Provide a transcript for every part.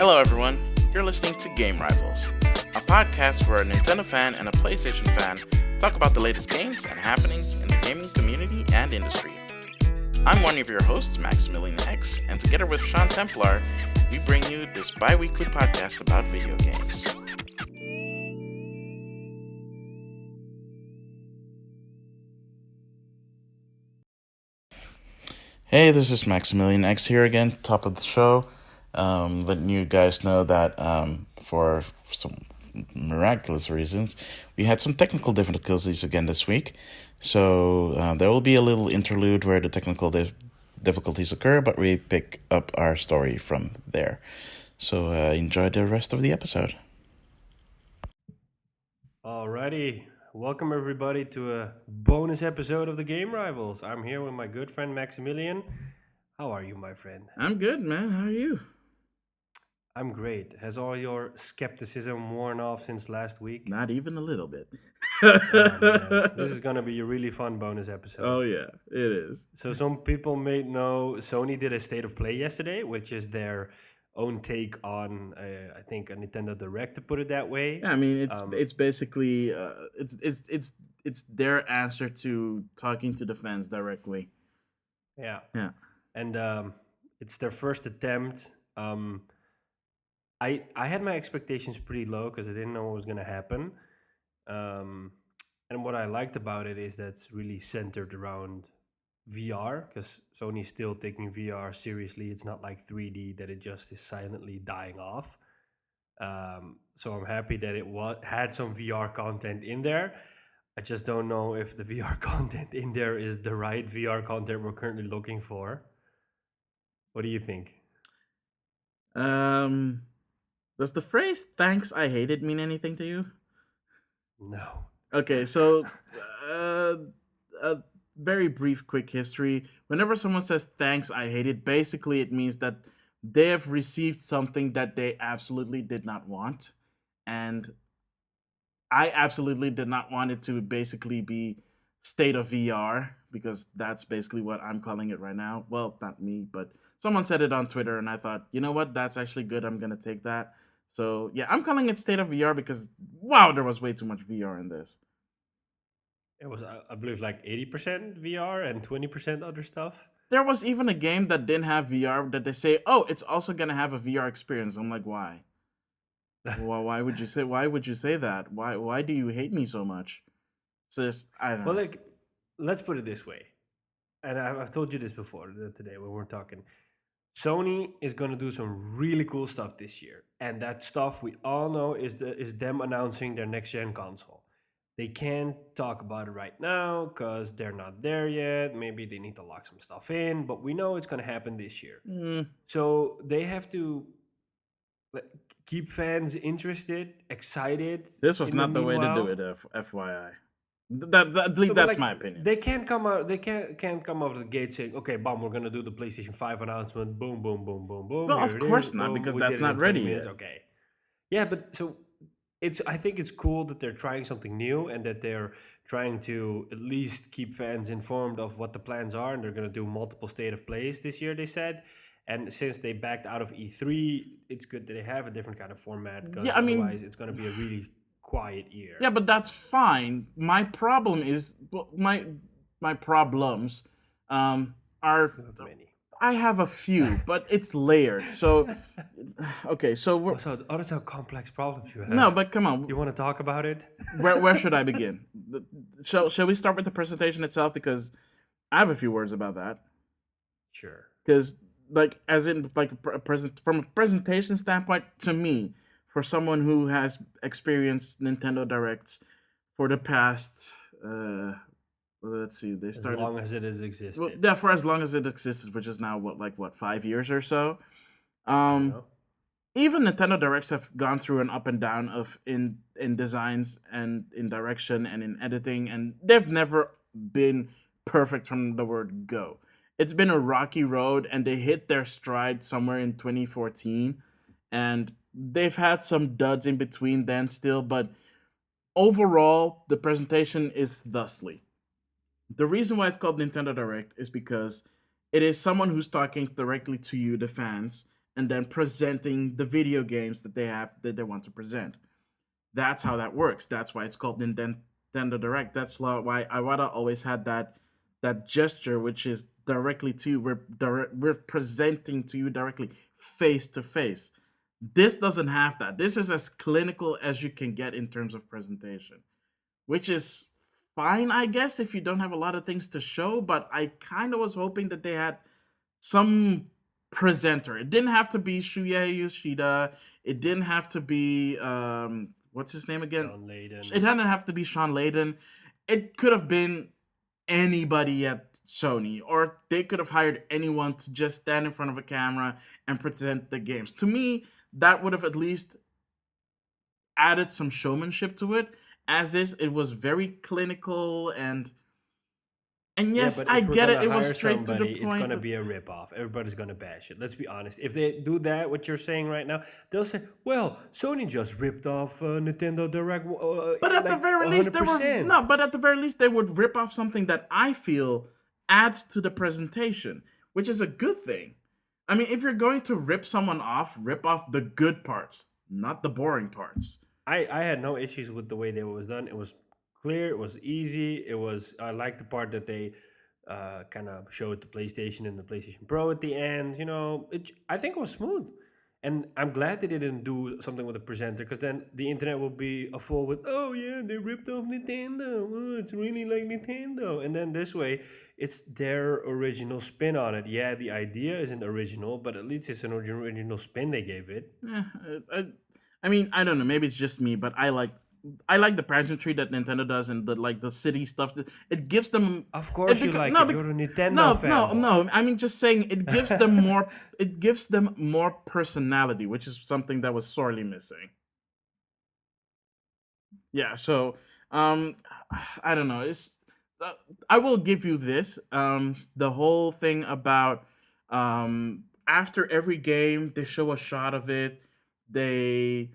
Hello, everyone. You're listening to Game Rivals, a podcast where a Nintendo fan and a PlayStation fan talk about the latest games and happenings in the gaming community and industry. I'm one of your hosts, Maximilian X, and together with Sean Templar, we bring you this bi-weekly podcast about video games. Hey, this is Maximilian X here again, top of the show. Letting you guys know that for some miraculous reasons, we had some technical difficulties again this week. So there will be a little interlude where the technical difficulties occur, but we pick up our story from there. So enjoy the rest of the episode. Alrighty, welcome everybody to a bonus episode of the Game Rivals. I'm here with my good friend Maximilian. How are you, my friend? I'm good, man. How are you? I'm great. Has all your skepticism worn off since last week? Not even a little bit. Oh, man. This is going to be a really fun bonus episode. Oh, yeah, it is. So some people may know Sony did a State of Play yesterday, which is their own take on, I think, a Nintendo Direct, to put it that way. Yeah, I mean, it's basically it's their answer to talking to the fans directly. Yeah. Yeah. And it's their first attempt. I had my expectations pretty low because I didn't know what was going to happen. And what I liked about it is that's really centered around VR, because Sony's still taking VR seriously. It's not like 3D that it just is silently dying off. So I'm happy that it had some VR content in there. I just don't know if the VR content in there is the right VR content we're currently looking for. What do you think? Does the phrase "thanks, I hate it" mean anything to you? No. Okay, so a very brief, quick history. Whenever someone says "thanks, I hate it," basically it means that they have received something that they absolutely did not want, and I absolutely did not want it to basically be state of VR, because that's basically what I'm calling it right now. Well, not me, but someone said it on Twitter, and I thought, you know what, that's actually good. I'm gonna take that. So yeah, I'm calling it state of VR because wow, there was way too much VR in this. It was, I believe, like 80% VR and 20% other stuff. There was even a game that didn't have VR that they say, oh, it's also gonna have a VR experience. I'm like, why? Well, why would you say? Why would you say that? Why do you hate me so much? So just, I don't Well, know. like, let's put it this way. And I've told you this before today when we're talking. Sony is going to do some really cool stuff this year. And that stuff we all know is them announcing their next gen console. They can't talk about it right now because they're not there yet. Maybe they need to lock some stuff in, but we know it's going to happen this year. Mm, So they have to like, keep fans interested, excited. this was In the not the way to do meanwhile, it. FYI, at least no, but that's like my opinion. they can't come out. They can't come out of the gate saying, "Okay, boom, we're gonna do the PlayStation 5 announcement. Boom, boom, boom, boom, boom. Well, Here of it is. course not, Boom, because we did that's it in not 20 ready minutes. yet. Okay, yeah, but so I think it's cool that they're trying something new and that they're trying to at least keep fans informed of what the plans are. And they're gonna do multiple state of plays this year. They said. And since they backed out of E3, it's good that they have a different kind of format because Yeah, I mean, otherwise it's going to be a really quiet yeah, year. but that's fine. My problem is, well, my problems, are You have many. I have a few, but it's layered. So, okay, so Oh, so that's how complex problems you no, have. but come on, You want to talk about it? where should I begin? Shall we start with the presentation itself, because I have a few words about that. Sure. Because like, as in, like, from a presentation standpoint, to me, for someone who has experienced Nintendo Directs for the past, let's see, they As started, long as it has well, existed. yeah, for as long as it existed, which is now what, 5 years or so. You Um, know? Even Nintendo Directs have gone through an up and down of in designs and in direction and in editing, and they've never been perfect from the word go. It's been a rocky road, and they hit their stride somewhere in 2014, and they've had some duds in between then still, but overall the presentation is thusly. The reason why it's called Nintendo Direct is because it is someone who's talking directly to you, the fans, and then presenting the video games that they want to present. That's how that works. That's why it's called Nintendo Direct. That's why Iwata always had that gesture, which is directly to you. We're presenting to you directly, face to face. This doesn't have that. This is as clinical as you can get in terms of presentation, which is fine, I guess, if you don't have a lot of things to show. But I kind of was hoping that they had some presenter. It didn't have to be Shuya Yoshida. It didn't have to be what's his name again? John It Layden. didn't have to be Sean Layden. It could have been anybody at Sony, or they could have hired anyone to just stand in front of a camera and present the games. To me, that would have at least added some showmanship to it. As is, it was very clinical and Yeah, yes, but I if we're get it. gonna It was hire straight to the somebody, it's point, gonna but be a ripoff. Everybody's gonna bash it. Let's be honest. If they do that, what you're saying right now, they'll say, "Well, Sony just ripped off Nintendo Direct, at the like very least, they were 100%." no. But at the very least, they would rip off something that I feel adds to the presentation, which is a good thing. I mean, if you're going to rip someone off, rip off the good parts, not the boring parts. I had no issues with the way that it was done. It was clear. It was easy. It was. I liked the part that they kind of showed the PlayStation and the PlayStation Pro at the end. I think it was smooth, and I'm glad they didn't do something with the presenter because then the internet will be a full with, "Oh yeah, they ripped off Nintendo. Oh, it's really like Nintendo." And then this way, it's their original spin on it. Yeah, the idea isn't original, but at least it's an original spin they gave it. Eh, I mean, I don't know. Maybe it's just me, but I like the pageantry that Nintendo does and the city stuff. It gives them Of it course you beca- like no it. bec- You're a Nintendo no no fanboy. no. I mean, just saying it gives them more. It gives them more personality, which is something that was sorely missing. Yeah. So, um, I don't know. Uh, I will give you this. The whole thing about after every game they show a shot of it. They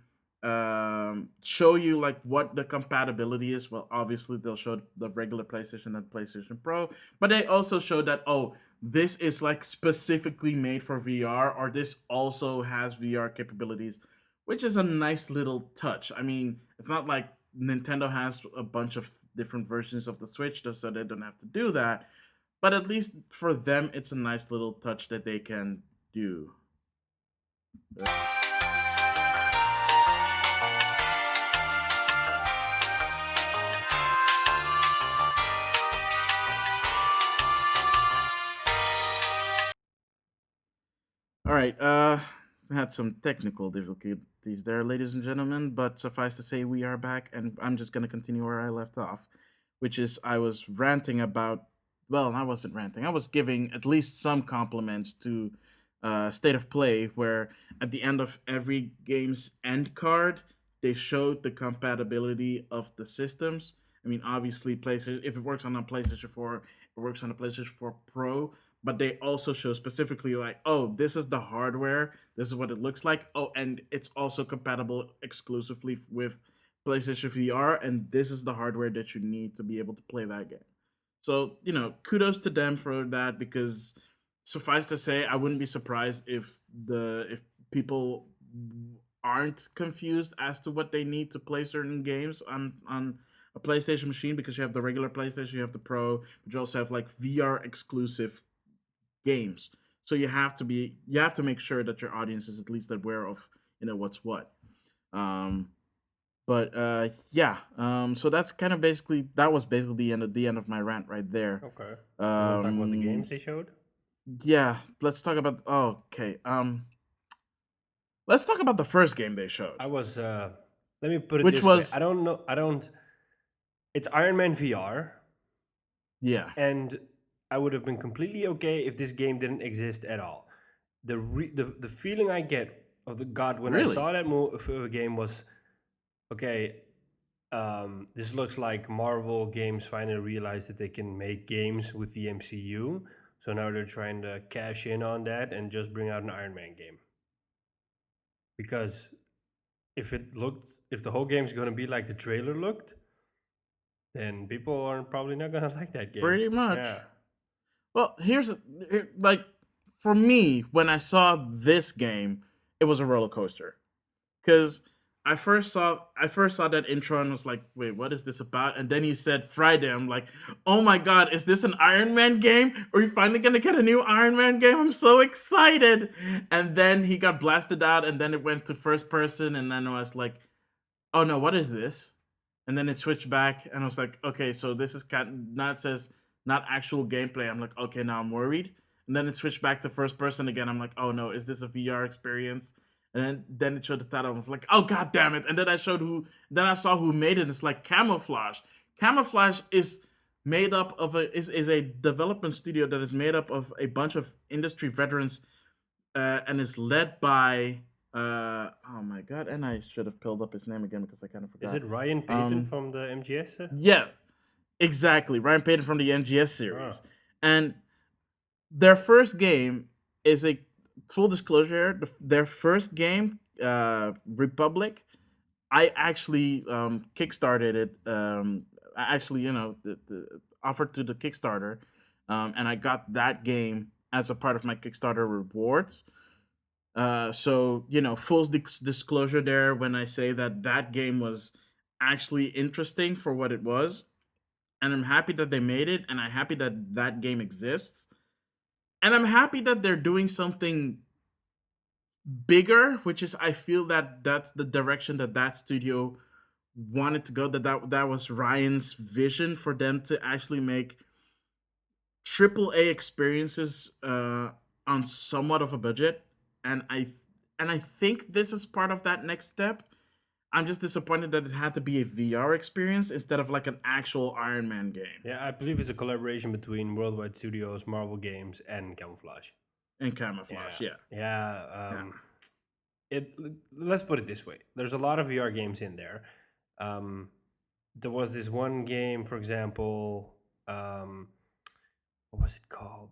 show you like what the compatibility is. Well, obviously they'll show the regular PlayStation and PlayStation Pro, but they also show that, oh, this is like specifically made for VR, or this also has VR capabilities, which is a nice little touch. I mean, it's not like Nintendo has a bunch of different versions of the Switch, just so they don't have to do that. But at least for them, it's a nice little touch that they can do. All right. We had some technical difficulties there, ladies and gentlemen, but suffice to say, we are back, and I'm just gonna continue where I left off, which is I was ranting about. Well, I wasn't ranting. I was giving at least some compliments to State of Play, where at the end of every game's end card, they showed the compatibility of the systems. I mean, obviously, PlayStation. If it works on a PlayStation 4, it works on a PlayStation 4 Pro, but they also show specifically like, oh, this is the hardware, this is what it looks like. Oh, and it's also compatible exclusively with PlayStation VR, and this is the hardware that you need to be able to play that game. So, kudos to them for that, because suffice to say, I wouldn't be surprised if people aren't confused as to what they need to play certain games on a PlayStation machine, because you have the regular PlayStation, you have the Pro, but you also have like VR exclusive games. So you have to make sure that your audience is at least aware of what's what. Um, but yeah. So that's kind of that was basically the end of my rant right there. Okay. You want to talk about the Um, games they showed? yeah, let's talk about. Oh, okay. Let's talk about the first game they showed, I was. Let me put it which this way. I was don't know. I don't. It's Iron Man VR, yeah, and I would have been completely okay if this game didn't exist at all. The feeling I get of the God when I really saw that game was okay. This looks like Marvel games finally realized that they can make games with the MCU. So now they're trying to cash in on that and just bring out an Iron Man game. Because if the whole game's going to be like the trailer looked, then people are probably not going to like that game. pretty much. Yeah. Well, like for me, when I saw this game, it was a roller coaster because I first saw that intro and was like, wait, what is this about? And then he said Friday. I'm like, oh my god, is this an Iron Man game? Are we finally gonna get a new Iron Man game? I'm so excited. And then he got blasted out, and then it went to first person, and then I was like, oh no, what is this? And then it switched back, and I was like, okay, so this is now it says not actual gameplay. I'm like, okay, now I'm worried. And then it switched back to first person again. I'm like, oh no, is this a VR experience? And then it showed the title. I was like, oh god damn it! And then I saw who made it. It's like Camouflage. Camouflage is made up of is a development studio that is made up of a bunch of industry veterans, and is led by oh my god, and I should have pulled up his name again because I kind of Is forgot. it Ryan Payton Um, from the MGS? yeah, exactly. Ryan Payton from the NGS Ah, series, and their first game is a full disclosure. Their first game, Republic, I actually kickstarted it. I actually, offered to the Kickstarter, and I got that game as a part of my Kickstarter rewards. So full disclosure there when I say that that game was actually interesting for what it was, and I'm happy that they made it, and I'm happy that that game exists, and I'm happy that they're doing something bigger, which is I feel that that's the direction that that studio wanted to go. That was Ryan's vision for them to actually make triple A experiences on somewhat of a budget, and I think this is part of that next step. I'm just disappointed that it had to be a VR experience instead of like an actual Iron Man game yeah, I believe it's a collaboration between Worldwide Studios, Marvel Games, and Camouflage. in Camouflage. Yeah, Yeah, yeah. yeah. It let's put it this way: there's a lot of VR games in there. Um, there was this one game, for example. What was it called?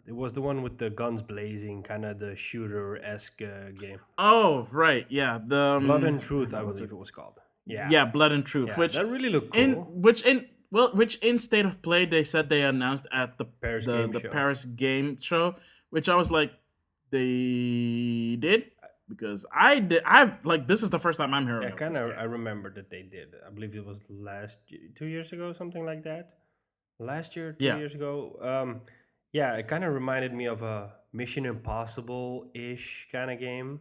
It was the one with the guns blazing, kind of the shooter esque game. Oh right, yeah. Blood and Damn, Truth, I what was believe it? it was called. Yeah, Yeah, Blood and Truth, yeah, which that really looked in cool. which in well, which in State of Play they said they announced at the Paris the Game the Show. Paris Game Show, which I was like, they did because I did. I've like this is the first time I'm hearing Yeah, of kind this of. game I remember that they did. I believe it was 2 years ago, something like that. Last year, two Yeah. years ago. Yeah, it kind of reminded me of a Mission Impossible ish kind of game.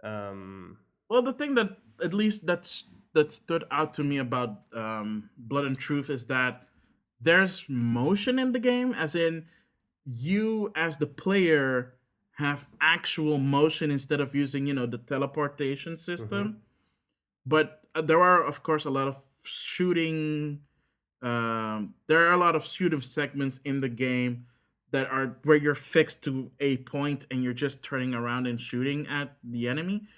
Um, Well, the thing that at least that stood out to me about Blood and Truth is that there's motion in the game, as in you as the player have actual motion instead of using the teleportation mhm. system. But there are of course a lot of shooting. There are a lot of shooting segments in the game that are where you're fixed to a point and you're just turning around and shooting at the enemy.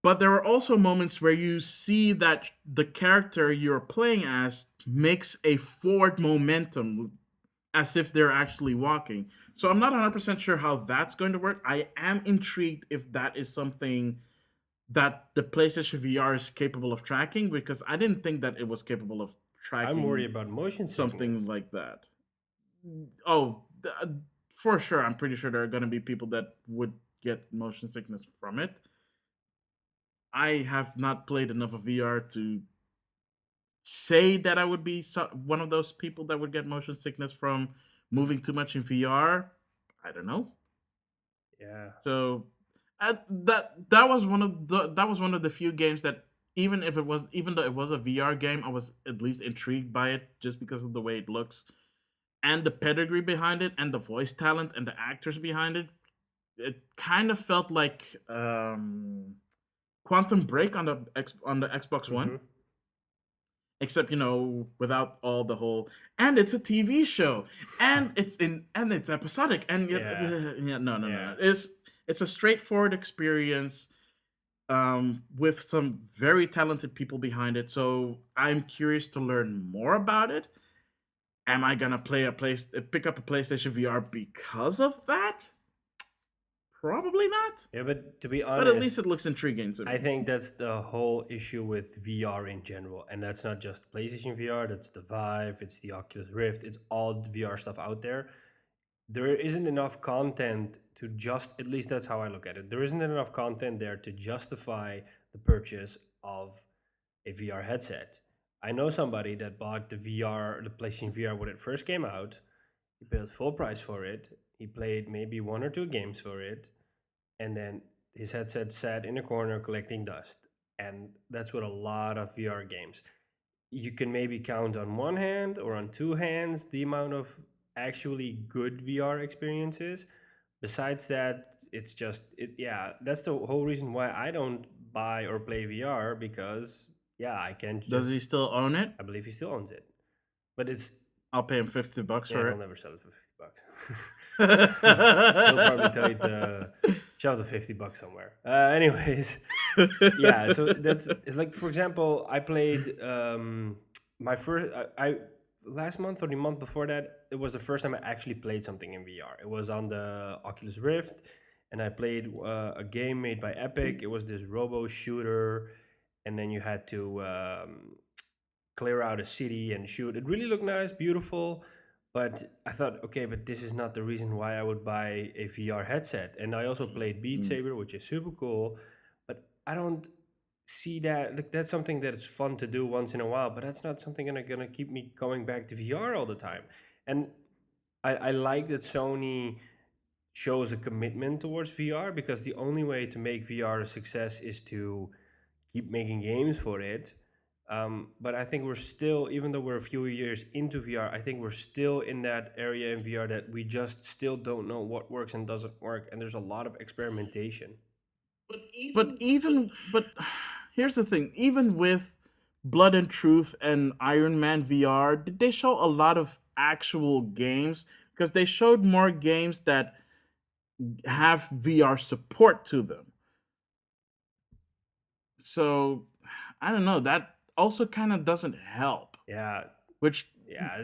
But there are also moments where you see that the character you're playing as makes a forward momentum as if they're actually walking. So I'm not 100% sure how that's going to work. I am intrigued if that is something that the PlayStation VR is capable of tracking because I didn't think that it was capable of I'm worried tracking about motion sickness. something like that. Oh, for sure. I'm pretty sure there are going to be people that would get motion sickness from it. I have not played enough of VR to say that I would be one of those people that would get motion sickness from moving too much in VR. I don't know. Yeah, So that was one of the few games that even though it was a VR game, I was at least intrigued by it just because of the way it looks and the pedigree behind it and the voice talent and the actors behind it. It kind of felt like Quantum Break on the Xbox One, hmm, except without all the whole. And it's a TV show, and it's episodic, and yeah, yeah, no, no, no, yeah. no. It's a straightforward experience with some very talented people behind it. So I'm curious to learn more about it. Am I gonna pick up a PlayStation VR because of that? Probably not. Yeah, but to be But at honest, least it looks intriguing to I me. think that's the whole issue with VR in general, and that's not just PlayStation VR. That's the Vive, it's the Oculus Rift, it's all VR stuff out there. there isn't enough content to just, at least that's how I look at it. There isn't enough content there to justify the purchase of a VR headset. I know somebody that bought the PlayStation VR when it first came out. He paid full price for it. He played maybe one or two games for it, and then his headset sat in a corner collecting dust. And that's what a lot of VR games. You can maybe count on one hand or on two hands the amount of actually good VR experiences. Besides that, it's just it. Yeah, that's the whole reason why I don't buy or play VR, because yeah, I can't Does just. he still own it? I believe he still owns it, but it's I'll pay him $50 yeah, for he'll it. never sell it for he'll probably tell you to shove the $50 somewhere. Anyways, yeah. So that's like, for example, I played my first. I last month or the month before that, it was the first time I actually played something in VR. It was on the Oculus Rift, and I played a game made by Epic. It was this robo shooter, and then you had to clear out a city and shoot. It really looked nice, beautiful. But I thought, okay, but this is not the reason why I would buy a VR headset. And I also played Beat Mm. Saber, which is super cool. But I don't see that. Like, that's something that's fun to do once in a while, but that's not something gonna keep me going back to VR all the time. And I like that Sony shows a commitment towards VR, because the only way to make VR a success is to keep making games for it. But I think we're still, even though we're a few years into VR, I think we're still in that area in VR that we just still don't know what works and doesn't work. And there's a lot of experimentation. But here's the thing. Even with Blood and Truth and Iron Man VR, did they show a lot of actual games? Because they showed more games that have VR support to them. So I don't know. That also kind of doesn't help. Yeah, Which, yeah,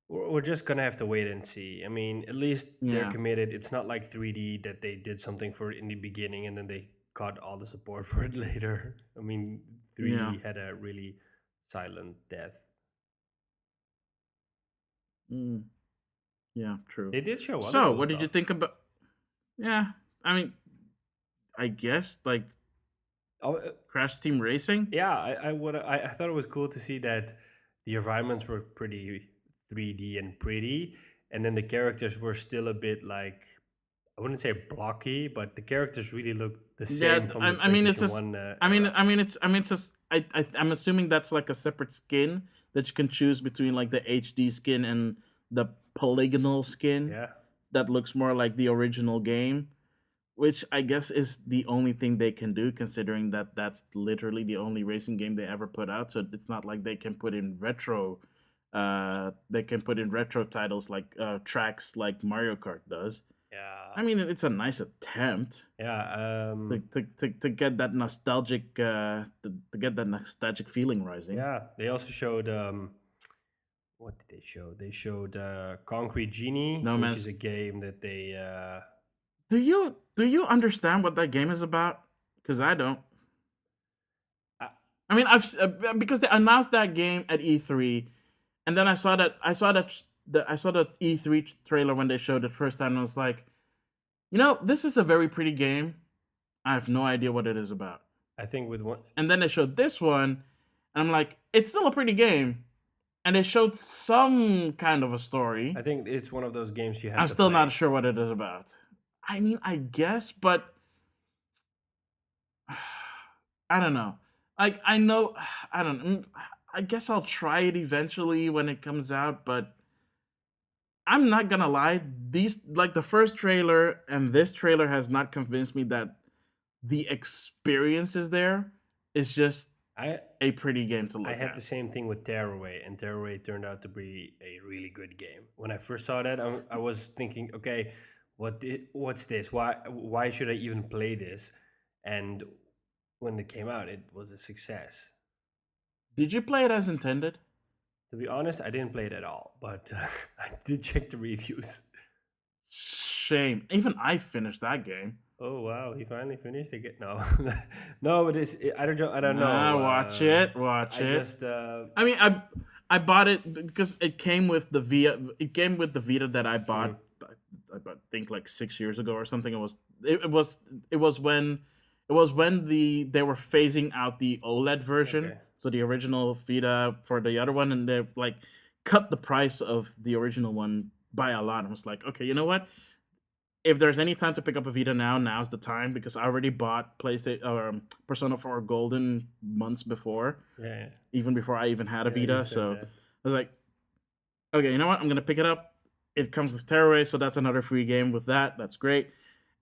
we're just gonna have to wait and see. I mean, at least they're yeah, committed. It's not like 3D that they did something for it in the beginning and then they cut all the support for it later. I mean, yeah, 3D had a really silent death. mm, yeah, true. They did show other So, cool what did you stuff. think about? Yeah, I mean, I guess like Oh, Crash Team Racing. yeah, I thought it was cool to see that the environments were pretty 3D and pretty, and then the characters were still a bit like, I wouldn't say blocky, but the characters really looked the Yeah, same from the I mean, it's PlayStation just. One I mean, era. I mean, it's just. I'm assuming that's like a separate skin that you can choose between, like the HD skin and the polygonal skin Yeah, that looks more like the original game, which I guess is the only thing they can do, considering that that's literally the only racing game they ever put out. So it's not like they can put in retro. They can put in retro titles like tracks like Mario Kart does. yeah, I mean, it's a nice attempt yeah. to get that nostalgic to get that nostalgic feeling rising. Yeah. They also showed what did they show? They showed Concrete Genie, No which is man's. a game that they Do you understand what that game is about? Because I don't. uh, I mean, because they announced that game at E3, and then I saw that E3 trailer when they showed it first time, and I was like, this is a very pretty game. I have no idea what it is about. I think with one. And then they showed this one, and I'm like, it's still a pretty game. And they showed some kind of a story. I think it's one of those games you have I'm to still not play. sure what it is about. I mean, I guess, but I don't know. Like, I know, I don't know. I guess I'll try it eventually when it comes out, but I'm not gonna lie. These, like the first trailer and this trailer, has not convinced me that the experience is there. It's just I a pretty game to I look had the at. same thing with Tearaway, and Tearaway turned out to be a really good game. When I first saw that, I was thinking, okay, what's this? Why should I even play this? And when it came out, it was a success. Did you play it as intended? To be honest, I didn't play it at all, but I did check the reviews. Shame. Even I finished that game. Oh wow, he finally finished it. No, no, but I don't know. Ah, watch it, watch I it. just I mean, I bought it because it came with the Vita. It came with the Vita that I bought I think like 6 years ago or something. It was when it was when they were phasing out the OLED version, Okay. so the original Vita for the other one, and they've like cut the price of the original one by a lot. I was like, okay, you know what? If there's any time to pick up a Vita now, now's the time because I already bought PlayStation or Persona 4 Golden months before, Yeah, yeah. even before I even had a Yeah, you Vita. said So that. I was like, okay, you know what? I'm gonna pick it up. It comes with Tearaway, so that's another free game with that. That's great.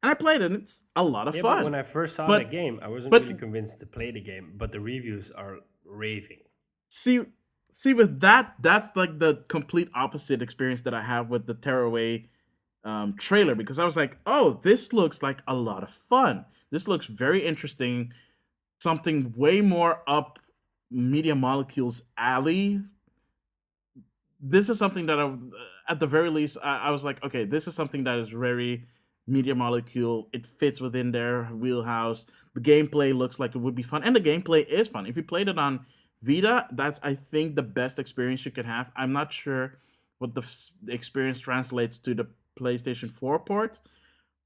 And I played it, and it's a lot of Yeah, but fun. when I first saw that But game, I wasn't but really convinced to play the game, but the reviews are raving. see see with that, that's like the complete opposite experience that I have with the Tearaway trailer because I was like, oh, this looks like a lot of fun. This looks very interesting. Something way more up Media Molecule's alley. This is something that at the very least, I was like, okay, this is something that is very Media Molecule. It fits within their wheelhouse. The gameplay looks like it would be fun, and the gameplay is fun. If you played it on Vita, that's I think the best experience you could have. I'm not sure what the experience translates to the PlayStation 4 port,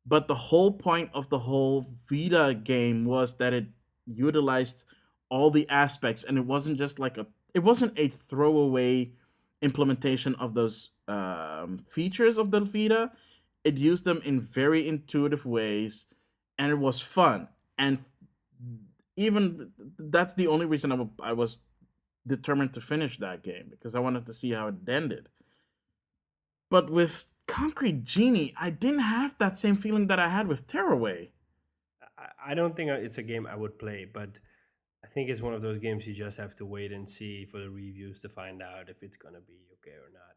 but the whole point of the whole Vita game was that it utilized all the aspects, and it wasn't just like it wasn't a throwaway implementation of those features of the Vita. It used them in very intuitive ways, and it was fun. And even that's the only reason I was determined to finish that game because I wanted to see how it ended. But with Concrete Genie, I didn't have that same feeling that I had with Tearaway. I don't think it's a game I would play, but I think it's one of those games you just have to wait and see for the reviews to find out if it's gonna be okay or not.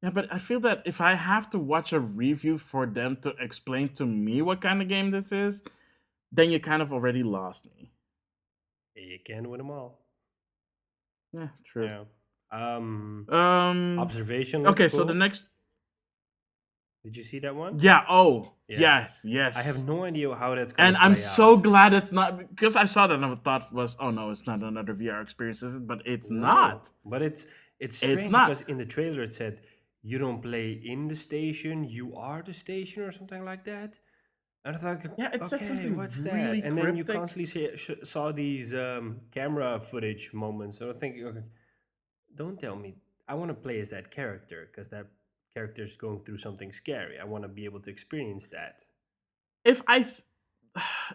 Yeah, but I feel that if I have to watch a review for them to explain to me what kind of game this is, then you kind of already lost me. You can win them all. Yeah, true. Yeah. Um. Observation looks Okay, so the cool. next. Did you see that one? Yeah. Oh. Yeah. Yes. Yes. I have no idea how that's gonna And I'm play so out. glad it's not because I saw that and I thought was, oh no, it's not another VR experience, is it? But it's No, not. but it's It's strange not. because in the trailer it said you don't play in the station, you are the station or something like that. And I thought, Yeah, it said okay, something what's that? really And then you cryptic. constantly saw these camera footage moments. So I think, okay, don't tell me. I want to play as that character because that character is going through something scary. I want to be able to experience that. If I, th-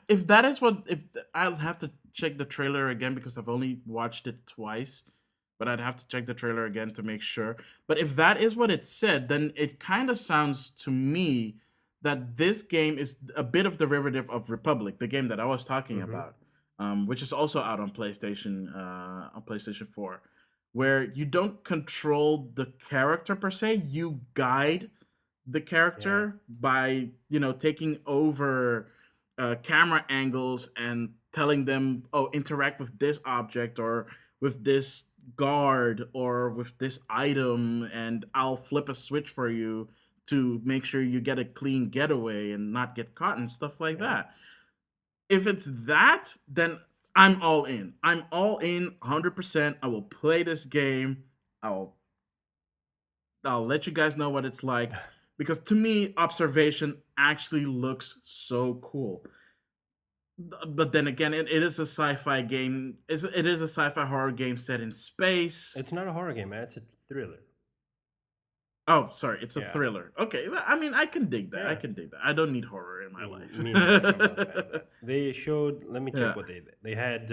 if that is what, if I'll have to check the trailer again because I've only watched it twice, but I'd have to check the trailer again to make sure. But if that is what it said, then it kind of sounds to me that this game is a bit of derivative of Republic, the game that I was talking Hmm. about, which is also out on PlayStation 4, where you don't control the character per se, you guide the Yeah. character by taking over camera angles and telling them, oh, interact with this object or with this guard or with this item, and I'll flip a switch for you to make sure you get a clean getaway and not get caught and stuff like Yeah. that. If it's that, then I'm all in. I'm all in 100%. I will play this game. I'll I'll let you guys know what it's like because to me, observation actually looks so cool. But then again, it is a sci-fi game. It is a sci-fi horror game set in space. It's not a horror game, man. It's a thriller. Oh, sorry, it's a Yeah. thriller. Okay, I mean, I can dig that. I Yeah. can dig that. I don't need horror in my Me neither. I'm not a fan of life. that. They showed. Let me check Yeah, what they did. They had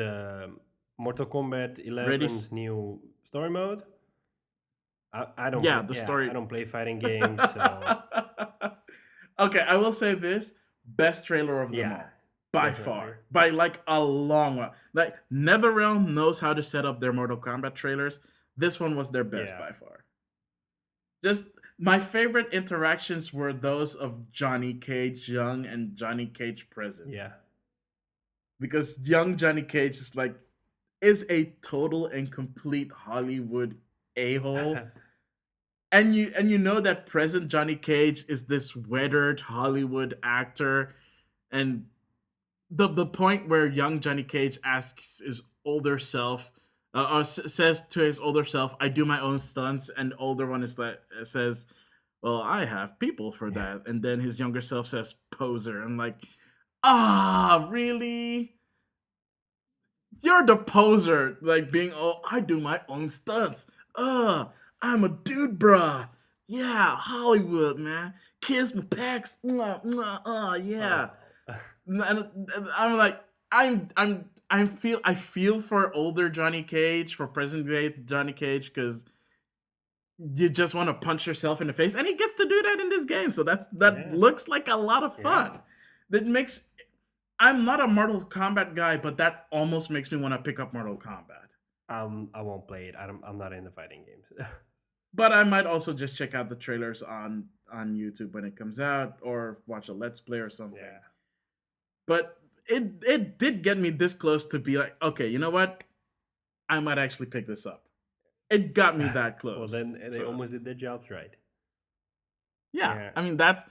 Mortal Kombat ready? 11's new story mode. I don't Yeah, play. the Yeah, story. I don't play fighting games. So Okay, I will say this: best trailer of them yeah, all, by definitely. far, by like a long one. Like NetherRealm knows how to set up their Mortal Kombat trailers. This one was their best Yeah, by far. Just my favorite interactions were those of Johnny Cage young and Johnny Cage present, yeah. because young Johnny Cage is a total and complete Hollywood a hole, and you know that present Johnny Cage is this weathered Hollywood actor, and the point where young Johnny Cage asks his older self, says to his older self, "I do my own stunts," and older one is like says, Well, I have people for Yeah. that. And then his younger self says poser. I'm like, ah, really? You're the poser, like being, oh, I do my own stunts. I'm a dude, bruh. Yeah, Hollywood, man. Kiss my pecs. Mwah, mwah, yeah. Oh. And I'm like, I feel for older Johnny Cage, for present day Johnny Cage, because you just want to punch yourself in the face, and he gets to do that in this game. So that Yeah. looks like a lot of Yeah. fun. That makes I'm not a Mortal Kombat guy, but that almost makes me want to pick up Mortal Kombat. I won't play it. I'm not into fighting games. But I might also just check out the trailers on YouTube when it comes out, or watch a Let's Play or something. Yeah. But it did get me this close to be like, okay, you know what? I might actually pick this up. It got me that Well, close. then they So almost did their jobs right. yeah, Yeah. I mean that's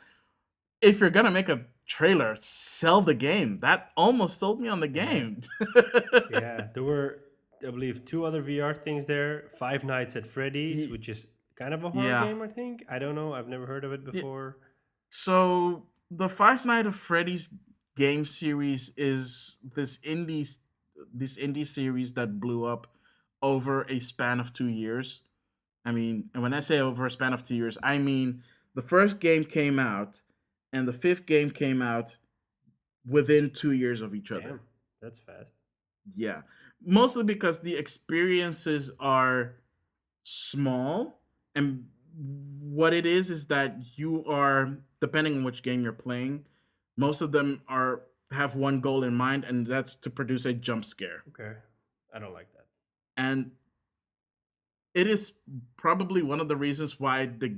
if you're gonna make a trailer, sell the game. That almost sold me on the Yeah. game. Yeah. There were, I believe, two other VR things there. Five Nights at Freddy's, Ye- which is kind of a horror yeah. game, I think. I don't know. I've never heard of it Yeah. before. So the Five Nights at Freddy's game series is this indie series that blew up over a span of 2 years. I mean, and when I say over a span of 2 years, I mean the first game came out and the fifth game came out within 2 years of each other. Damn, that's fast. Yeah. Mostly because the experiences are small, and what it is that you are, depending on which game you're playing, most of them are have one goal in mind, and that's to produce a jump scare. Okay. I don't like that. And it is probably one of the reasons why the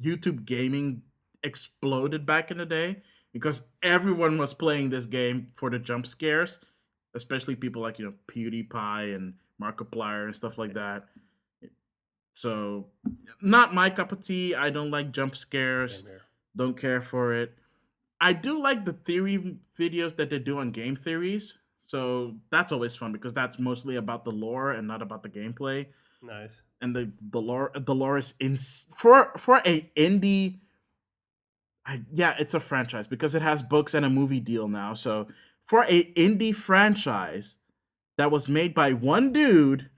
YouTube gaming exploded back in the day, because everyone was playing this game for the jump scares, especially people like PewDiePie and Markiplier and stuff like that. So, not my cup of tea. I don't like jump scares. Same here. Don't care for it. I do like the theory videos that they do on game theories. So that's always fun because that's mostly about the lore and not about the gameplay. Nice. And the lore is in for a indie. Yeah, it's a franchise because it has books and a movie deal now. So for a indie franchise that was made by one dude,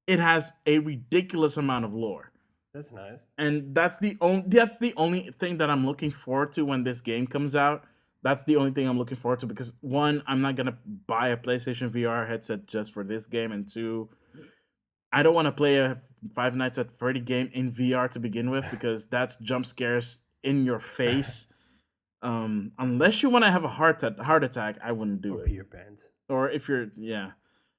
it has a ridiculous amount of lore. That's nice. And that's the only thing that I'm looking forward to when this game comes out. That's the only thing I'm looking forward to because one, I'm not gonna buy a PlayStation VR headset just for this game, and two, I don't want to play a Five Nights at Freddy game in VR to begin with because that's jump scares in your face. Unless you want to have a heart attack, I wouldn't do Or it. pee your pants. Or if you're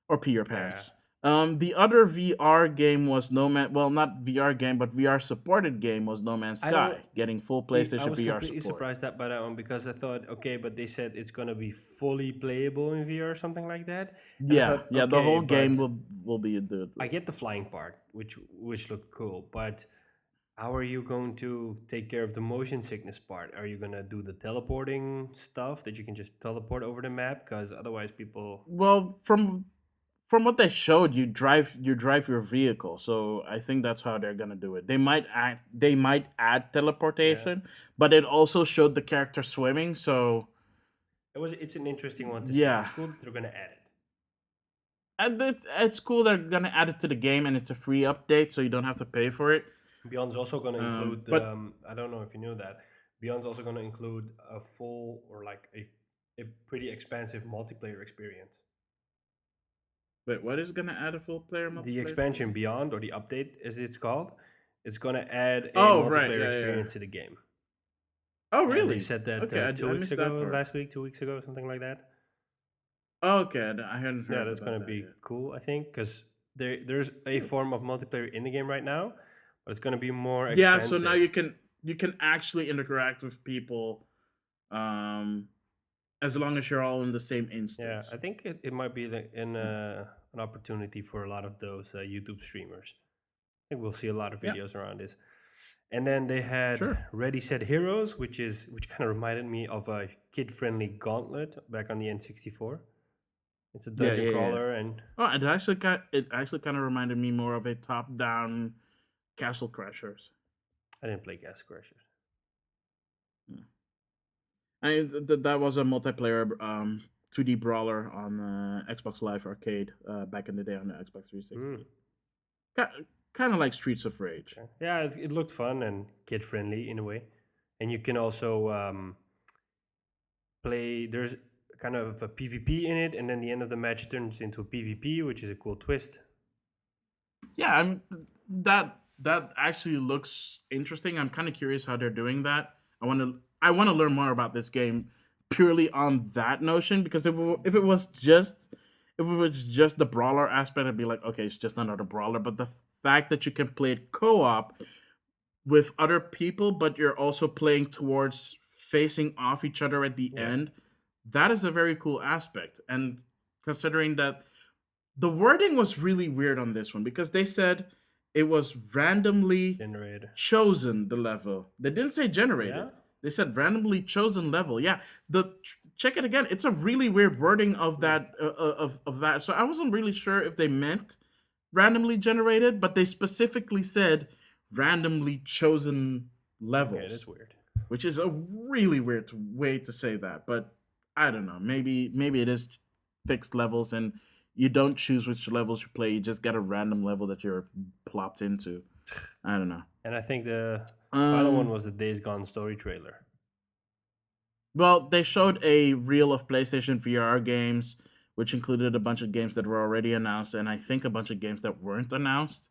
or pee your Yeah. pants. The other VR game was No Man. Well, not VR game, but VR supported game was No Man's I don't. Sky, getting full I PlayStation was VR completely support. surprised by that one because I thought, okay, but they said it's gonna be fully playable in VR or something like that, and I Yeah, thought, yeah, the okay, whole game but will be a dude. I get the flying part, which looked cool, but how are you going to take care of the motion sickness part? Are you gonna do the teleporting stuff that you can just teleport over the map? Because otherwise, people, Well, from what they showed, you drive your vehicle, so I think that's how they're gonna do it. They might add yeah, teleportation, but it also showed the character swimming. So it's an interesting one to see. It's yeah, cool that they're gonna add it. and it's cool they're gonna add it to the game, and it's a free update, so you don't have to pay for it. Beyond's also gonna include. But I don't know if you knew that. Beyond's also gonna include a full or like a pretty expansive multiplayer experience. wait, what is gonna add a full player The multiplayer? expansion Beyond, or the update as it's called, it's gonna add a Oh right, multiplayer yeah, yeah, yeah. experience to the game. Oh And they really? said that Okay, two I weeks missed that ago, part. last week, 2 weeks ago, something like that. Okay, I hadn't Yeah, heard that's about gonna that be yet. cool, I think, because there's a Hmm. form of multiplayer in the game right now, but it's gonna be more Yeah, so now expansive. you can actually interact with people, um, as long as you're all in the same Yeah, I instance. think it might be an opportunity for a lot of those YouTube streamers. I think we'll see a lot of Yeah, videos around this. And then they had sure. Ready Set Heroes, which kind of reminded me of a kid-friendly Gauntlet back on the N64. It's a Yeah, dungeon yeah, yeah. crawler, and Oh, it actually kind of reminded me more of a top-down Castle Crashers. I didn't play Castle Crashers. Yeah. That was a multiplayer 2D brawler on Xbox Live Arcade back in the day on the Xbox 360. Hmm. Kind of like Streets of Rage. Okay. Yeah, it looked fun and kid friendly in a way, and you can also play. There's kind of a PvP in it, and then the end of the match turns into a PvP, which is a cool twist. Yeah, that actually looks interesting. I'm kind of curious how they're doing that. I want to learn more about this game purely on that notion because if it was just the brawler aspect, I'd be like, okay, it's just another brawler. But the fact that you can play it co-op with other people, but you're also playing towards facing off each other at the Yeah, end, that is a very cool aspect. And considering that the wording was really weird on this one because they said it was randomly generator. chosen the level. They didn't say Yeah, generated. They said randomly chosen level. Yeah, check it again. It's a really weird wording of hmm. that of that. So I wasn't really sure if they meant randomly generated, but they specifically said randomly chosen Okay, that's levels, weird. which is a really weird way to say that. But I don't know. Maybe it is fixed levels and you don't choose which levels you play. You just get a random level that you're plopped into. I don't know. And I think the final one Um. was the Days Gone story trailer. Well, they showed a reel of PlayStation VR games, which included a bunch of games that were already announced, and I think a bunch of games that weren't announced.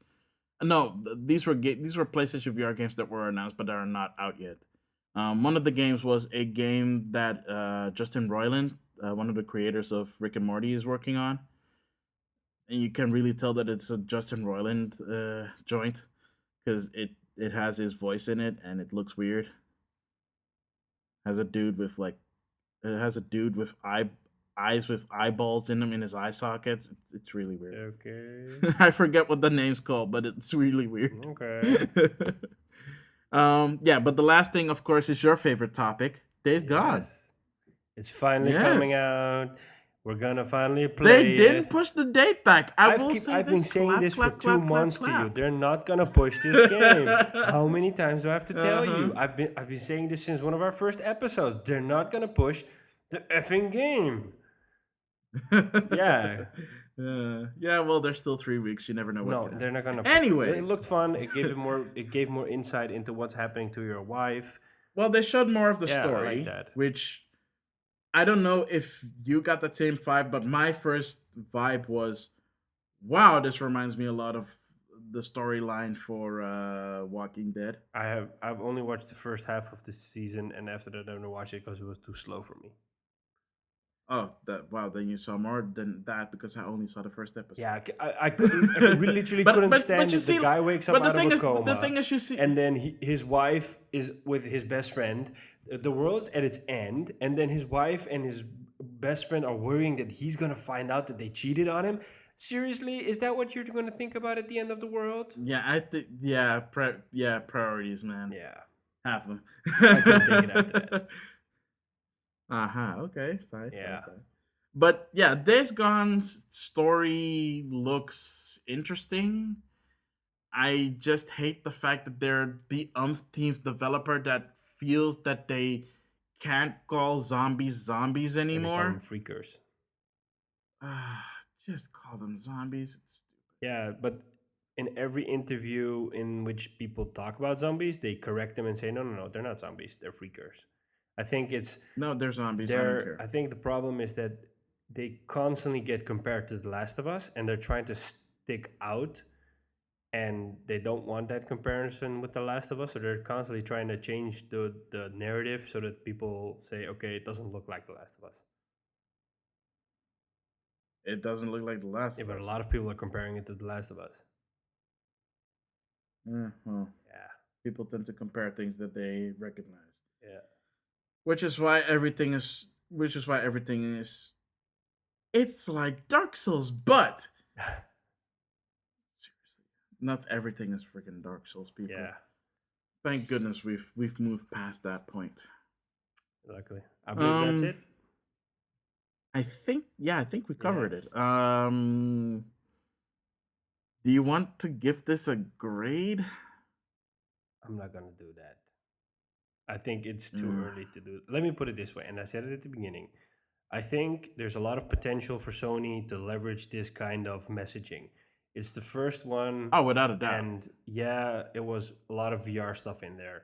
No, these were PlayStation VR games that were announced but that are not out yet. One of the games was a game that Justin Roiland, one of the creators of Rick and Morty, is working on, and you can really tell that it's a Justin Roiland joint because it has his voice in it and it looks weird. Has a dude with like it has a dude with eyes with eyeballs in them in his eye sockets. It's really weird. Okay. I forget what the name's called, but it's really weird. Okay. Yeah, but the last thing, of course, is your favorite topic, Days Gone. Yes. It's finally coming Yes. out. We're gonna finally They play didn't it. push the date back. I will say I've been this. saying Clap, this for clap, two clap, clap, months to you. clap. They're not gonna push this game. How many times do I have to tell Uh-huh. you? I've been saying this since one of our first episodes. They're not gonna push the effing game. Yeah. Yeah, well, there's still 3 weeks. You never know what No, can they're happen. not gonna push it. It Anyway, looked fun. It gave more insight into what's happening to your wife. well, they showed more of the Yeah, I like story, that. which I don't know if you got that same vibe, but my first vibe was, wow, this reminds me a lot of the storyline for Walking Dead. I've only watched the first half of the season, and after that, I didn't watch it because it was too slow for me. Oh, that wow! Then you saw more than that because I only saw the first episode. Yeah, I really literally couldn't stand you it. The see, guy wakes up but out of a the coma, thing is, you see, and then his wife is with his best friend. The world's at its end, and then his wife and his best friend are worrying that he's gonna find out that they cheated on him. Seriously, is that what you're gonna think about at the end of the world? yeah, I think, yeah, priorities, man, Yeah, half of them. I couldn't take it after that. Uh-huh. Okay. Fine. Fine. Yeah, Fine. But yeah, Days Gone's story looks interesting. I just hate the fact that they're the umpteenth developer that feels that they can't call zombies and they call them anymore. freakers. Just call them zombies. It's Yeah, but in every interview in which people talk about zombies, they correct them and say, no, no, no, they're not zombies, they're freakers. I think it's no, they're zombies. I don't they're. care. I think the problem is that they constantly get compared to The Last of Us, and they're trying to stick out, and they don't want that comparison with The Last of Us, so they're constantly trying to change the narrative so that people say, okay, it doesn't look like The Last of Us. It doesn't look like The Last Yeah, of but a Us. lot of people are comparing it to The Last of Us. Well, Yeah, people tend to compare things that they recognize, yeah. which is why everything is. Which is why everything is. It's like Dark Souls, but seriously, not everything is freaking Dark Souls, people. Yeah, Thank goodness we've moved past that point. luckily. I believe that's it. I think we Yeah. covered it. Do you want to give this a grade? I'm not gonna do that. I think it's too Mm. early to do. Let me put it this way, and I said it at the beginning. I think there's a lot of potential for Sony to leverage this kind of messaging. It's the first one, Oh, without a doubt. and yeah, it was a lot of VR stuff in there.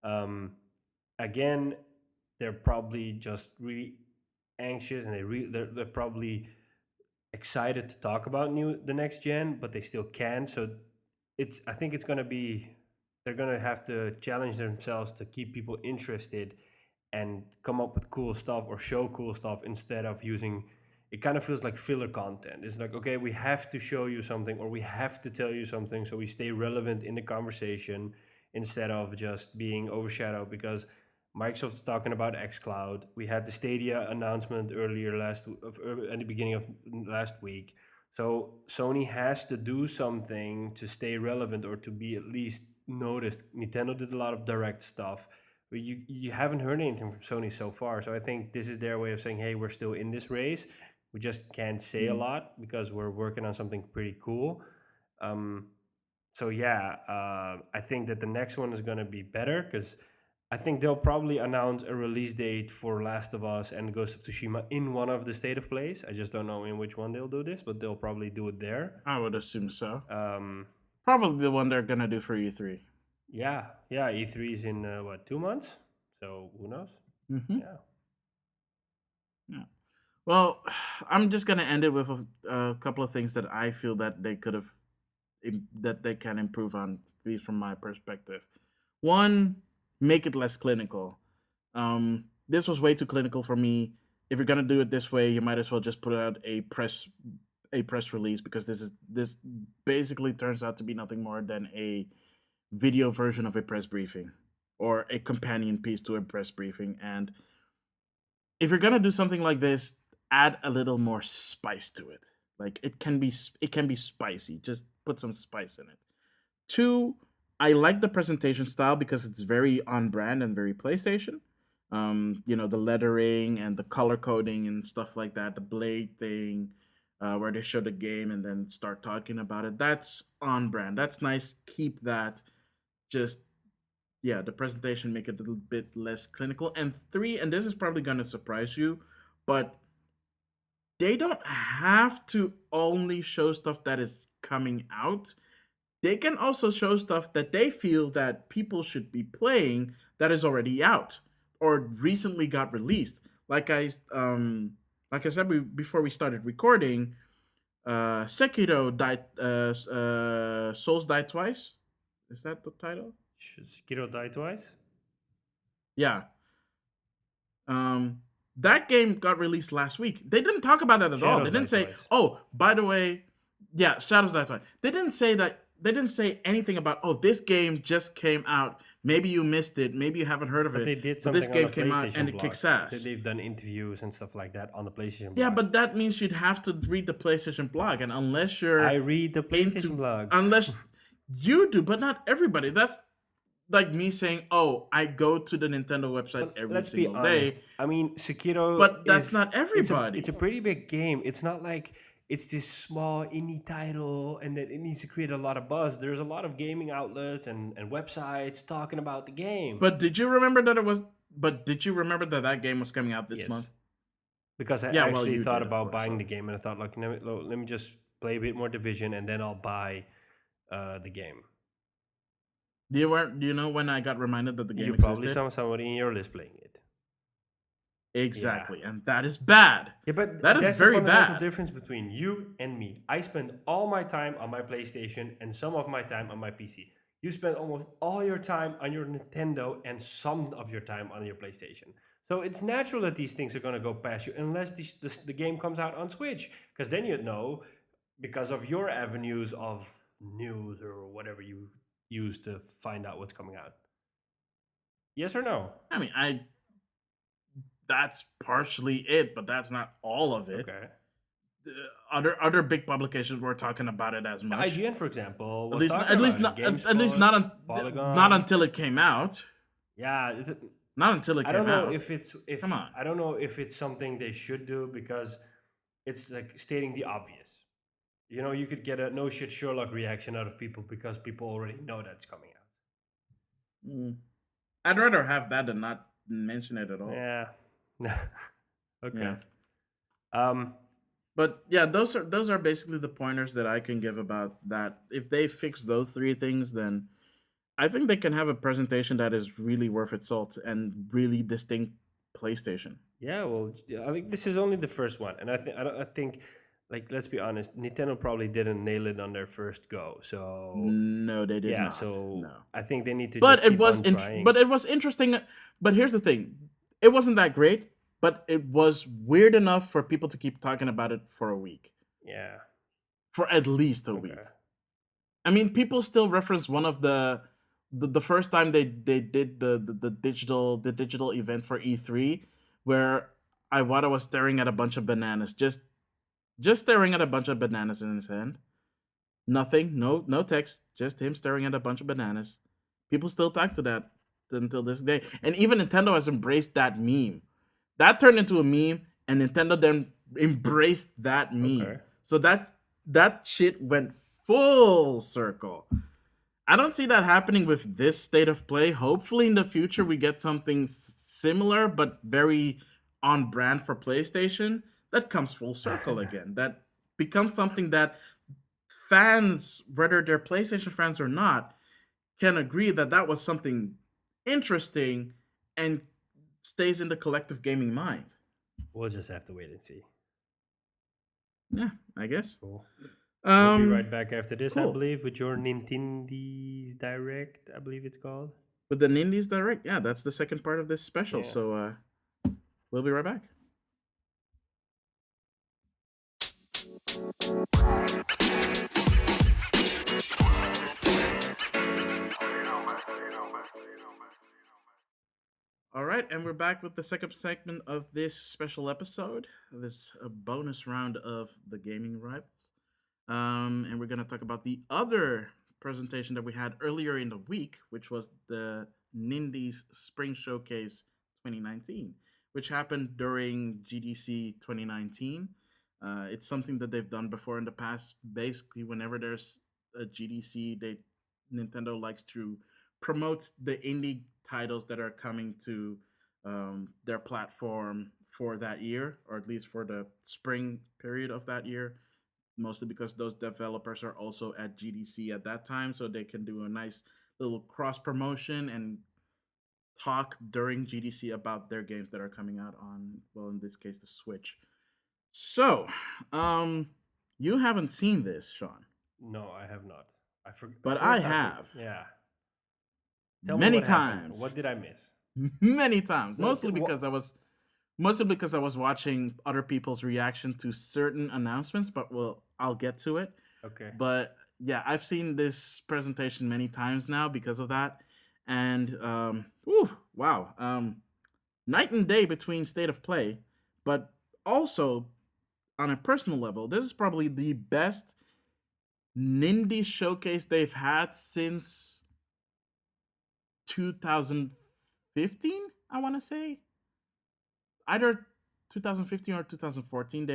Um, Again, they're probably just really anxious, and they're probably excited to talk about the next gen, but they still can't. So I think it's gonna be they're gonna have to challenge themselves to keep people interested and come up with cool stuff or show cool stuff instead of using it. Kind of feels like filler content. It's like, okay, we have to show you something or we have to tell you something so we stay relevant in the conversation instead of just being overshadowed because Microsoft's talking about xCloud. We had the Stadia announcement earlier at the beginning of last week. So Sony has to do something to stay relevant or to be at least noticed. Nintendo did a lot of direct stuff, but you haven't heard anything from Sony so far. So I think this is their way of saying, hey, we're still in this race. We just can't say a Mm. lot because we're working on something pretty cool. Um, so yeah, I think that the next one is going to be better because I think they'll probably announce a release date for Last of Us and Ghost of Tsushima in one of the State of Plays. I just don't know in which one they'll do this, but they'll probably do it there. I would assume so. Um, Probably the one they're gonna do for E3. yeah, yeah. E3 is in what, 2 months? So who knows? Mm-hmm. Yeah. Yeah. Well, I'm just gonna end it with a couple of things that I feel that they could have that they can improve on, at least from my perspective. One, make it less clinical. This was way too clinical for me. If you're gonna do it this way, you might as well just put out a press release because this basically turns out to be nothing more than a video version of a press briefing or a companion piece to a press briefing. And if you're gonna do something like this, add a little more spice to it. Like it can be spicy. Just put some spice in it. Two, I like the presentation style because it's very on brand and very PlayStation. The lettering and the color coding and stuff like that, the blade thing, where they show the game and then start talking about it. That's on brand. That's nice. Keep that. Just yeah, the presentation make it a little bit less clinical. And three, and this is probably gonna surprise you, but they don't have to only show stuff that is coming out. They can also show stuff that they feel that people should be playing that is already out or recently got released. Like I said before we started recording, Sekiro died. Souls died twice. Is that the title? Should Sekiro die twice? Yeah. Um, that game got released last week. They didn't talk about that at all. They Shadows die didn't say, twice. "Oh, by the way, yeah, Shadows Die Twice." They didn't say that. They didn't say anything about, "Oh, this game just came out. Maybe you missed it. Maybe you haven't heard of But they it. did But this something on game the came out and PlayStation it blog. kicks ass." They've done interviews and stuff like that on the PlayStation Yeah, blog. but that means you'd have to read the PlayStation blog, and unless I you're read the PlayStation blog. unless you do, but not everybody. That's like me saying, "Oh, I go to the Nintendo website But every let's be single honest. day," I mean, Sekiro but that's is not it's a everybody. pretty big game. It's not like it's this small indie title and that it needs to create a lot of buzz. There's a lot of gaming outlets and websites talking about the game. But did you remember that it was? But did you remember that that game was coming out this month? Yes, because I Yeah, well, actually you thought did, of about course, buying the obviously. game and I thought, like, let me just play a bit more Division and then I'll buy the game. Do you know when I got reminded that the game You probably existed? saw somebody in your list playing it. Yeah. Exactly, and that is bad. Yeah, but That is that's the very fundamental bad. difference between you and me. I spend all my time on my PlayStation and some of my time on my PC. You spend almost all your time on your Nintendo and some of your time on your PlayStation. So it's natural that these things are going to go past you unless the game comes out on Switch. Because then you'd know, because of your avenues of news or whatever you use to find out what's coming out. Yes or no? I mean, I that's partially it, but that's not all of it. Okay. Other big publications were talking about it as much. IGN, for example, At was least, talking at least about it. not, at least GameSpot, not Polygon. until it came out. Yeah, is it, Not until it I came don't know out. if it's if Come on. I don't know if it's something they should do because it's like stating the obvious. You know, you could get a no shit Sherlock reaction out of people because people already know that's coming out. Mm. I'd rather have that than not mention it at all. Yeah. Okay. Yeah. Um. But yeah, those are basically the pointers that I can give about that. If they fix those three things, then I think they can have a presentation that is really worth its salt and really distinct PlayStation. Yeah. Well, I think this is only the first one, and I think, like, let's be honest, Nintendo probably didn't nail it on their first go. So No, they did yeah. not. So No. I think they need to But just it keep was on trying. but it was interesting. But here's the thing: it wasn't that great, but it was weird enough for people to keep talking about it for a week, Yeah. for at least a Okay. week. I mean, people still reference one of the first time they did the digital event for E3, where Iwata was staring at a bunch of bananas, just staring at a bunch of bananas in his hand. Nothing, no text, just him staring at a bunch of bananas. People still talk to that until this day, and even Nintendo has embraced that meme. That turned into a meme, and Nintendo then embraced that Okay. meme. So that shit went full circle. I don't see that happening with this state of play. Hopefully, in the future, we get something similar, but very on brand for PlayStation that comes full circle again. That becomes something that fans, whether they're PlayStation fans or not, can agree that that was something interesting and stays in the collective gaming mind. We'll just have to wait and see. Yeah, I guess. Cool. We'll be Um, right back after this, I cool. believe, with your Nindies Direct, I believe it's called. With the Nindies Direct, yeah, that's the second part of this special. Yeah. So we'll be right back. All right, and we're back with the second segment of this special episode, this bonus round of the gaming rivals. And we're going to talk about the other presentation that we had earlier in the week, which was the Nindies Spring Showcase 2019, which happened during GDC 2019. It's something that they've done before in the past. Basically, whenever there's a GDC, Nintendo likes to promote the indie titles that are coming to their platform for that year, or at least for the spring period of that year. Mostly because those developers are also at GDC at that time, so they can do a nice little cross promotion and talk during GDC about their games that are coming out on, well, in this case, the Switch. So, um, you haven't seen this, Sean, No, I have not. but I First, I forgot. have Yeah. Tell me many what happened. times, What did I miss? many times. No, what? Mostly because I was watching other people's reaction to certain announcements. But well, I'll get to it. Okay. But yeah, I've seen this presentation many times now because of that, and wow, night and day between state of play. But also on a personal level, this is probably the best Nindy showcase they've had since 2015. I want to say either 2015 or 2014. They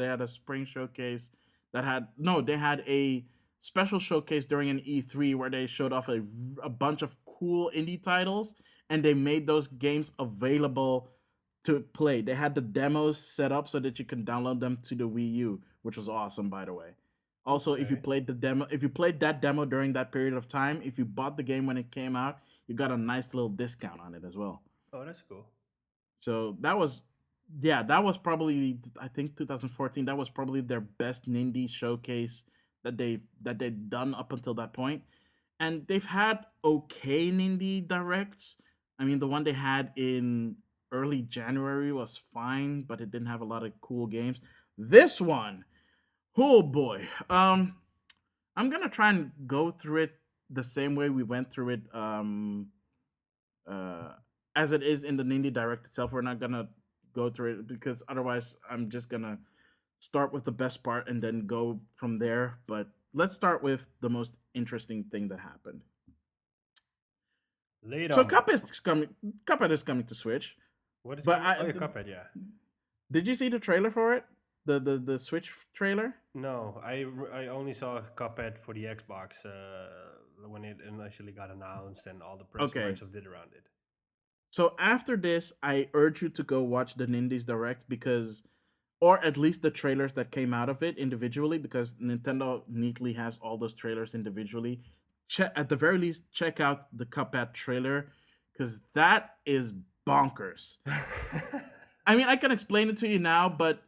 had a spring showcase that had no. They had a special showcase during an E3 where they showed off a bunch of cool indie titles and they made those games available to play. They had the demos set up so that you can download them to the Wii U, which was awesome, by the way. Also, Okay. if you played that demo during that period of time, if you bought the game when it came out, you got a nice little discount on it as well. Oh, that's cool. So that was, yeah, that was probably, I think 2014. That was probably their best Nindy showcase that they've done up until that point. And they've had okay Nindy directs. I mean, the one they had in early January was fine, but it didn't have a lot of cool games. This one, oh boy, I'm gonna try and go through it the same way we went through it uh, as it is in the Nindy Direct itself. We're not gonna go through it because otherwise, I'm just gonna start with the best part and then go from there. But let's start with the most interesting thing that happened. Lay it So on me. Cuphead is coming. Cuphead is coming to Switch. What is But coming? Oh, I yeah, Cuphead, yeah. did you see the trailer for it? the Switch trailer? No, I only saw Cuphead for the Xbox when it initially got announced and all the press Okay. Microsoft did around it. So after this, I urge you to go watch the Nindies Direct because, or at least the trailers that came out of it individually, because Nintendo neatly has all those trailers individually. At the very least, check out the Cuphead trailer because that is bonkers. I mean, I can explain it to you now, but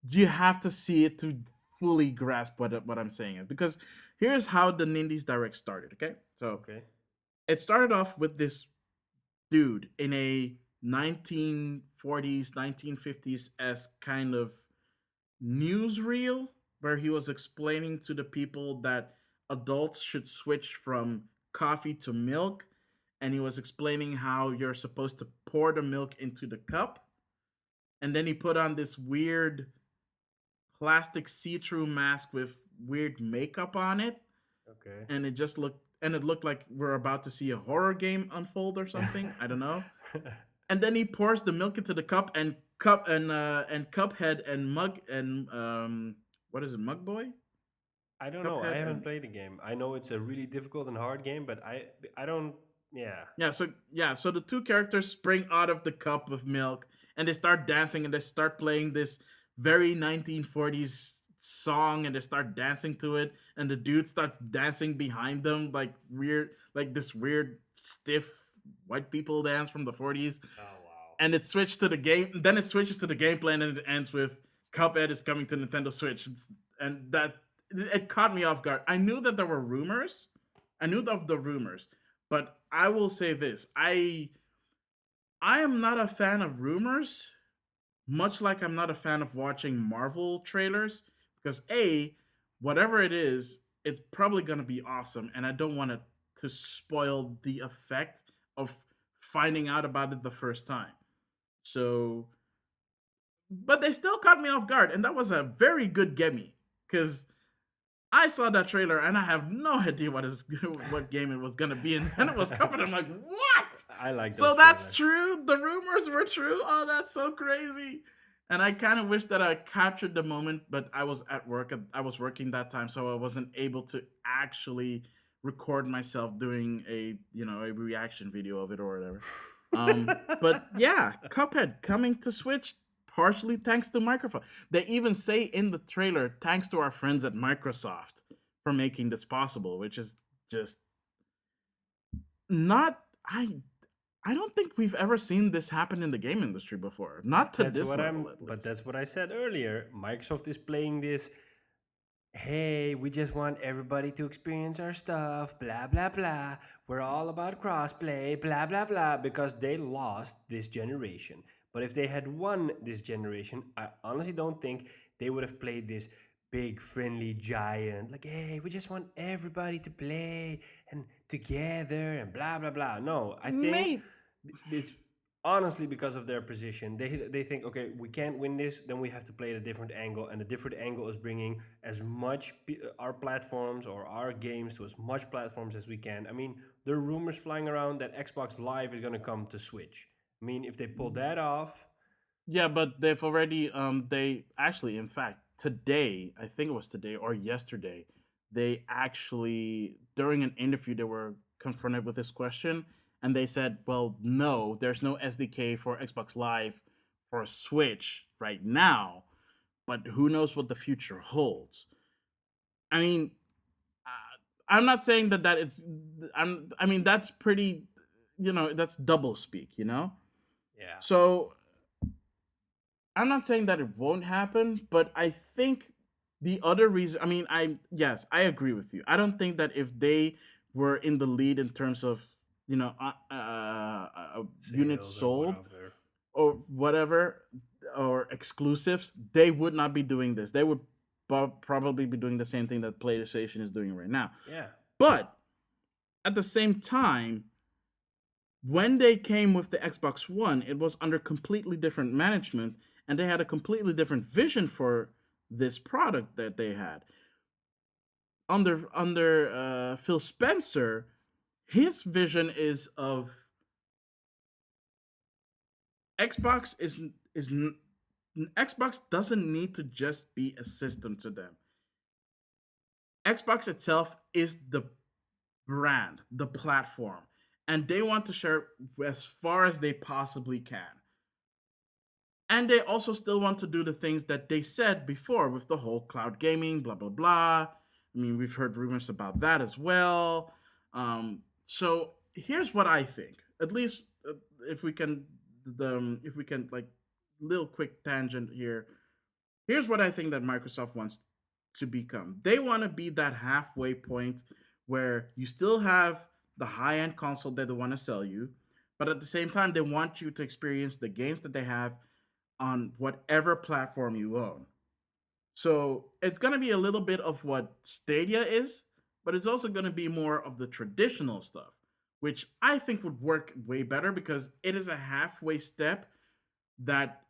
you have to see it to fully grasp what I'm saying. Because here's how the Nindies Direct started. Okay, so Okay. it started off with this dude in a 1940s, 1950s s kind of newsreel where he was explaining to the people that adults should switch from coffee to milk, and he was explaining how you're supposed to pour the milk into the cup, and then he put on this weird plastic see-through mask with weird makeup on it, Okay. and it looked like we're about to see a horror game unfold or something. I don't know. And then he pours the milk into the cup, and Cuphead and Mug and what is it, Mug Boy? I don't know. I Cuphead haven't and played the game. I know it's a really difficult and hard game, but I don't. Yeah. so the two characters spring out of the cup of milk and they start dancing and they start playing this very 1940s song and they start dancing to it, and the dude starts dancing behind them like weird, like this weird stiff white people dance from the 40s. Oh wow. And it switched to the game. Then it switches to the gameplay, and it ends with Cuphead is coming to Nintendo Switch. And that it caught me off guard. I knew that there were rumors. I knew of the rumors, but I will say this: I am not a fan of rumors, much like I'm not a fan of watching Marvel trailers because a whatever it is, it's probably gonna be awesome, and I don't want it to spoil the effect of finding out about it the first time. So, but they still caught me off guard, and that was a very good gimme because I saw that trailer and I have no idea what game it was gonna be, and then it was covered. I'm like, what? I like So those that's trailers. true. The rumors were true. Oh, that's so crazy. And I kind of wish that I captured the moment, but I was at work. I was working that time, so I wasn't able to actually record myself doing a reaction video of it or whatever. But yeah, Cuphead coming to Switch partially thanks to Microsoft. They even say in the trailer, thanks to our friends at Microsoft for making this possible, which is just not I don't think we've ever seen this happen in the game industry before. Not to That's this what level at but least. that's what I said earlier. Microsoft is playing this, hey, we just want everybody to experience our stuff, blah blah blah. We're all about crossplay, blah blah blah, because they lost this generation. But if they had won this generation, I honestly don't think they would have played this big friendly giant like, hey, we just want everybody to play and together and blah blah blah. No, I think Mate, it's honestly because of their position. They think, okay, we can't win this, then we have to play at a different angle, and the different angle is bringing as much our platforms or our games to as much platforms as we can. I mean, there are rumors flying around that Xbox Live is going to come to Switch. I mean, if they pull that off, yeah, but they've already they actually, in fact, today, I think it was today or yesterday, they actually during an interview they were confronted with this question, and they said, "Well, no, there's no SDK for Xbox Live for a Switch right now, but who knows what the future holds." I mean, I'm not saying that it's I mean that's pretty, that's double speak, yeah, So I'm not saying that it won't happen, but I think the other reason, I mean, yes, I agree with you. I don't think that if they were in the lead in terms of, units sales or sold whatever. or whatever, or exclusives, they would not be doing this. They would probably be doing the same thing that PlayStation is doing right now. Yeah. But at the same time, when they came with the Xbox One, it was under completely different management, and they had a completely different vision for this product that they had. Under Phil Spencer, his vision is of Xbox is Xbox doesn't need to just be a system to them. Xbox itself is the brand, the platform, and they want to share as far as they possibly can. And they also still want to do the things that they said before with the whole cloud gaming, blah, blah, blah. I mean, we've heard rumors about that as well. So here's what I think. At least if we can, if we can, like, little quick tangent here. Here's what I think that Microsoft wants to become. They want to be that halfway point where you still have the high end console that they want to sell you, but at the same time, they want you to experience the games that they have on whatever platform you own. So it's going to be a little bit of what Stadia is, but it's also going to be more of the traditional stuff, which I think would work way better because it is a halfway step that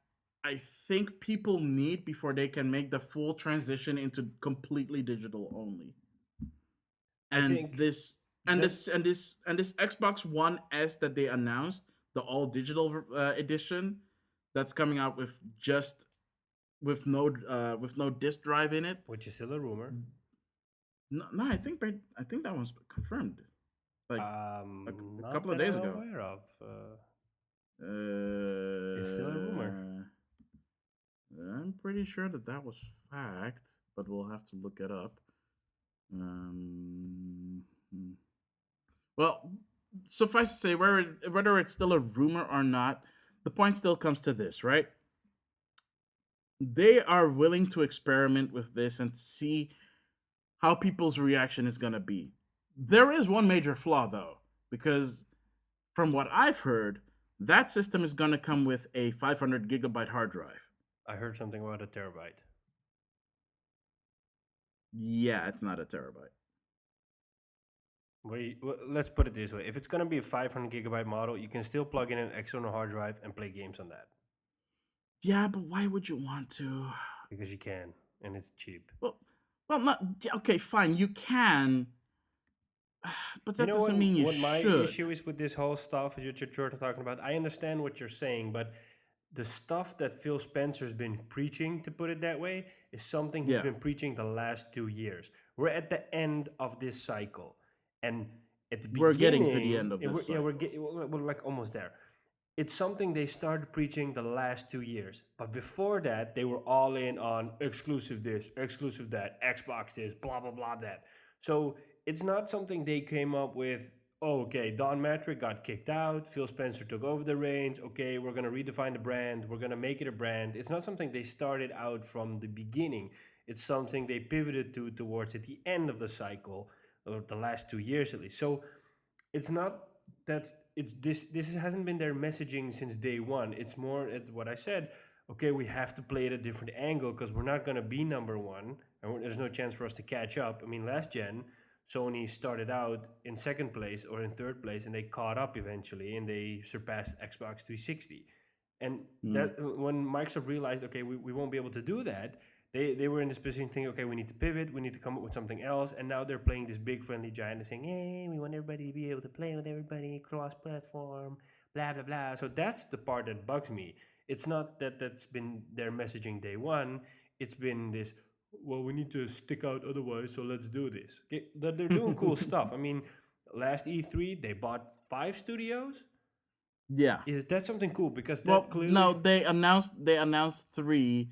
I think people need before they can make the full transition into completely digital only. I And think this that and this Xbox One S that they announced, the all digital edition, that's coming out with just with no disk drive in it. which is still a rumor. No, no, I think that was confirmed like a Not couple of that days I'm ago. aware of. It's still a rumor. Uh, I'm pretty sure that that was fact, but we'll have to look it up. Hmm. Well, suffice to say, whether it's still a rumor or not, the point still comes to this, right? They are willing to experiment with this and see how people's reaction is going to be. There is one major flaw, though, because from what I've heard, that system is going to come with a 500 gigabyte hard drive. I heard something about a terabyte. Yeah, it's not a terabyte. Let's put it this way: if it's gonna be a 500 gigabyte model, you can still plug in an external hard drive and play games on that Yeah, but why would you want to? because you can, and it's cheap. Well, not yeah, okay. Fine, you can, but You that know doesn't mean you what my should. issue is with this whole stuff that you're talking about? I understand what you're saying, but the stuff that Phil Spencer's been preaching, to put it that way, is something he's Yeah, been preaching the last 2 years. We're at the end of this cycle, and at the we're getting to the beginning, end of this cycle. we're like almost there. It's something they started preaching the last 2 years. But before that, they were all in on exclusive this, exclusive that, Xbox this, blah, blah, blah, that. So it's not something they came up with. Oh, okay, Don Matrick got kicked out. Phil Spencer took over the reins. Okay, we're going to redefine the brand. We're going to make it a brand. It's not something they started out from the beginning. It's something they pivoted to towards at the end of the cycle, or the last 2 years at least. So it's not that it's this hasn't been their messaging since day one. It's more at what I said. Okay, we have to play at a different angle because we're not going to be number one, and there's no chance for us to catch up. I mean, last gen, Sony started out in second place or in third place, and they caught up eventually, and they surpassed Xbox 360. And Mm. that when Microsoft realized, okay, we won't be able to do that, they were in this position thinking, okay, we need to pivot, we need to come up with something else, and now they're playing this big friendly giant and saying, hey, we want everybody to be able to play with everybody, cross-platform, blah blah blah. So that's the part that bugs me. It's not that that's been their messaging day one. It's been this. Well, we need to stick out otherwise, so let's do this. Okay, they're doing cool stuff. I mean, last E3 they bought 5 studios. Yeah. Is that something cool? Because that Well, no, clearly, they announced three,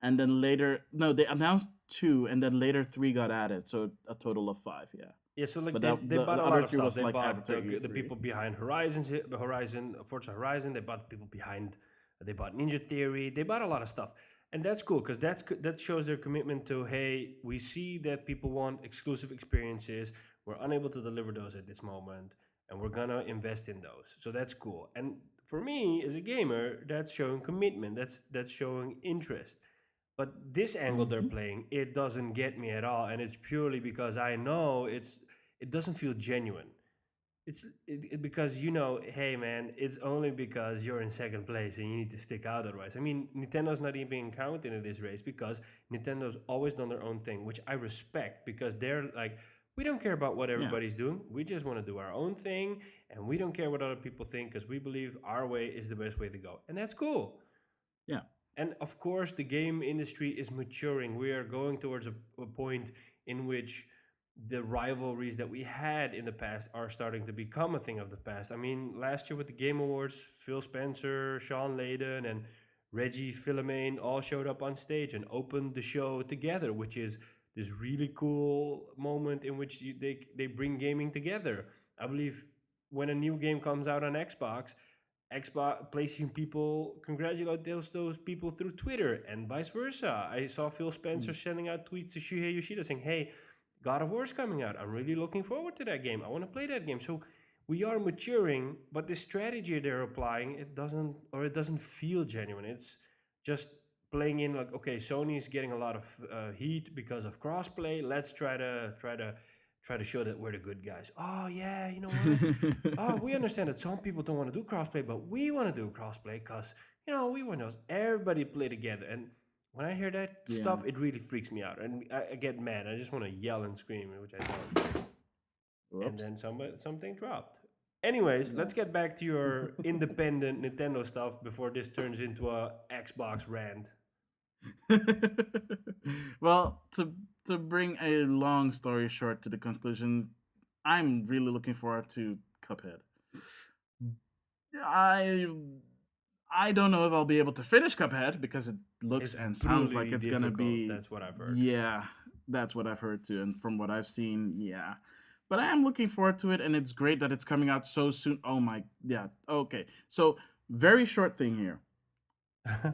and then later no, they announced two, and then later three got added, so a total of five. Yeah, yeah. So like but they the bought a other lot of three stuff. was They like bought after the E3. people behind Forza Horizon. They bought people behind. They bought Ninja Theory. They bought a lot of stuff, and that's cool because that shows their commitment to, hey, we see that people want exclusive experiences. We're unable to deliver those at this moment, and we're gonna invest in those. So that's cool. And for me as a gamer, that's showing commitment. That's showing interest. But this angle they're Hmm. playing, it doesn't get me at all, and it's purely because I know it doesn't feel genuine. Because hey man, it's only because you're in second place and you need to stick out otherwise. I mean, Nintendo's not even counted in this race because Nintendo's always done their own thing, which I respect because they're like, we don't care about what Yeah, everybody's doing. We just want to do our own thing, and we don't care what other people think because we believe our way is the best way to go, and that's cool. yeah. And of course, the game industry is maturing. We are going towards a point in which the rivalries that we had in the past are starting to become a thing of the past. I mean, last year with the Game Awards, Phil Spencer, Sean Layden, and Reggie Fils-Aimé all showed up on stage and opened the show together, which is this really cool moment in which they bring gaming together. I believe when a new game comes out on Xbox PlayStation people congratulate those people through Twitter and vice versa. I saw Phil Spencer Mm. sending out tweets to Shuhei Yoshida saying, "Hey, God of War's coming out. I'm really looking forward to that game. I want to play that game." So we are maturing, but the strategy they're applying it doesn't feel genuine. It's just playing in like, okay, Sony's getting a lot of heat because of crossplay. Let's try to show that we're the good guys. Oh yeah, you know what? Oh, we understand that some people don't want to do crossplay, but we want to do crossplay because we want to everybody play together. And when I hear that Yeah. stuff, it really freaks me out, and I get mad. I just want to yell and scream, which I don't. And Whoops. then something dropped. Anyways, let's Nice. get back to your independent Nintendo stuff before this turns into a Xbox rant. Well, to bring a long story short to the conclusion, I'm really looking forward to Cuphead. I I don't know if I'll be able to finish Cuphead because it looks It's and sounds like brutally it's gonna difficult. be. That's what I've heard. Yeah, that's what I've heard too, and from what I've seen, yeah. But I am looking forward to it, and it's great that it's coming out so soon. Oh my, yeah. Okay, so very short thing here.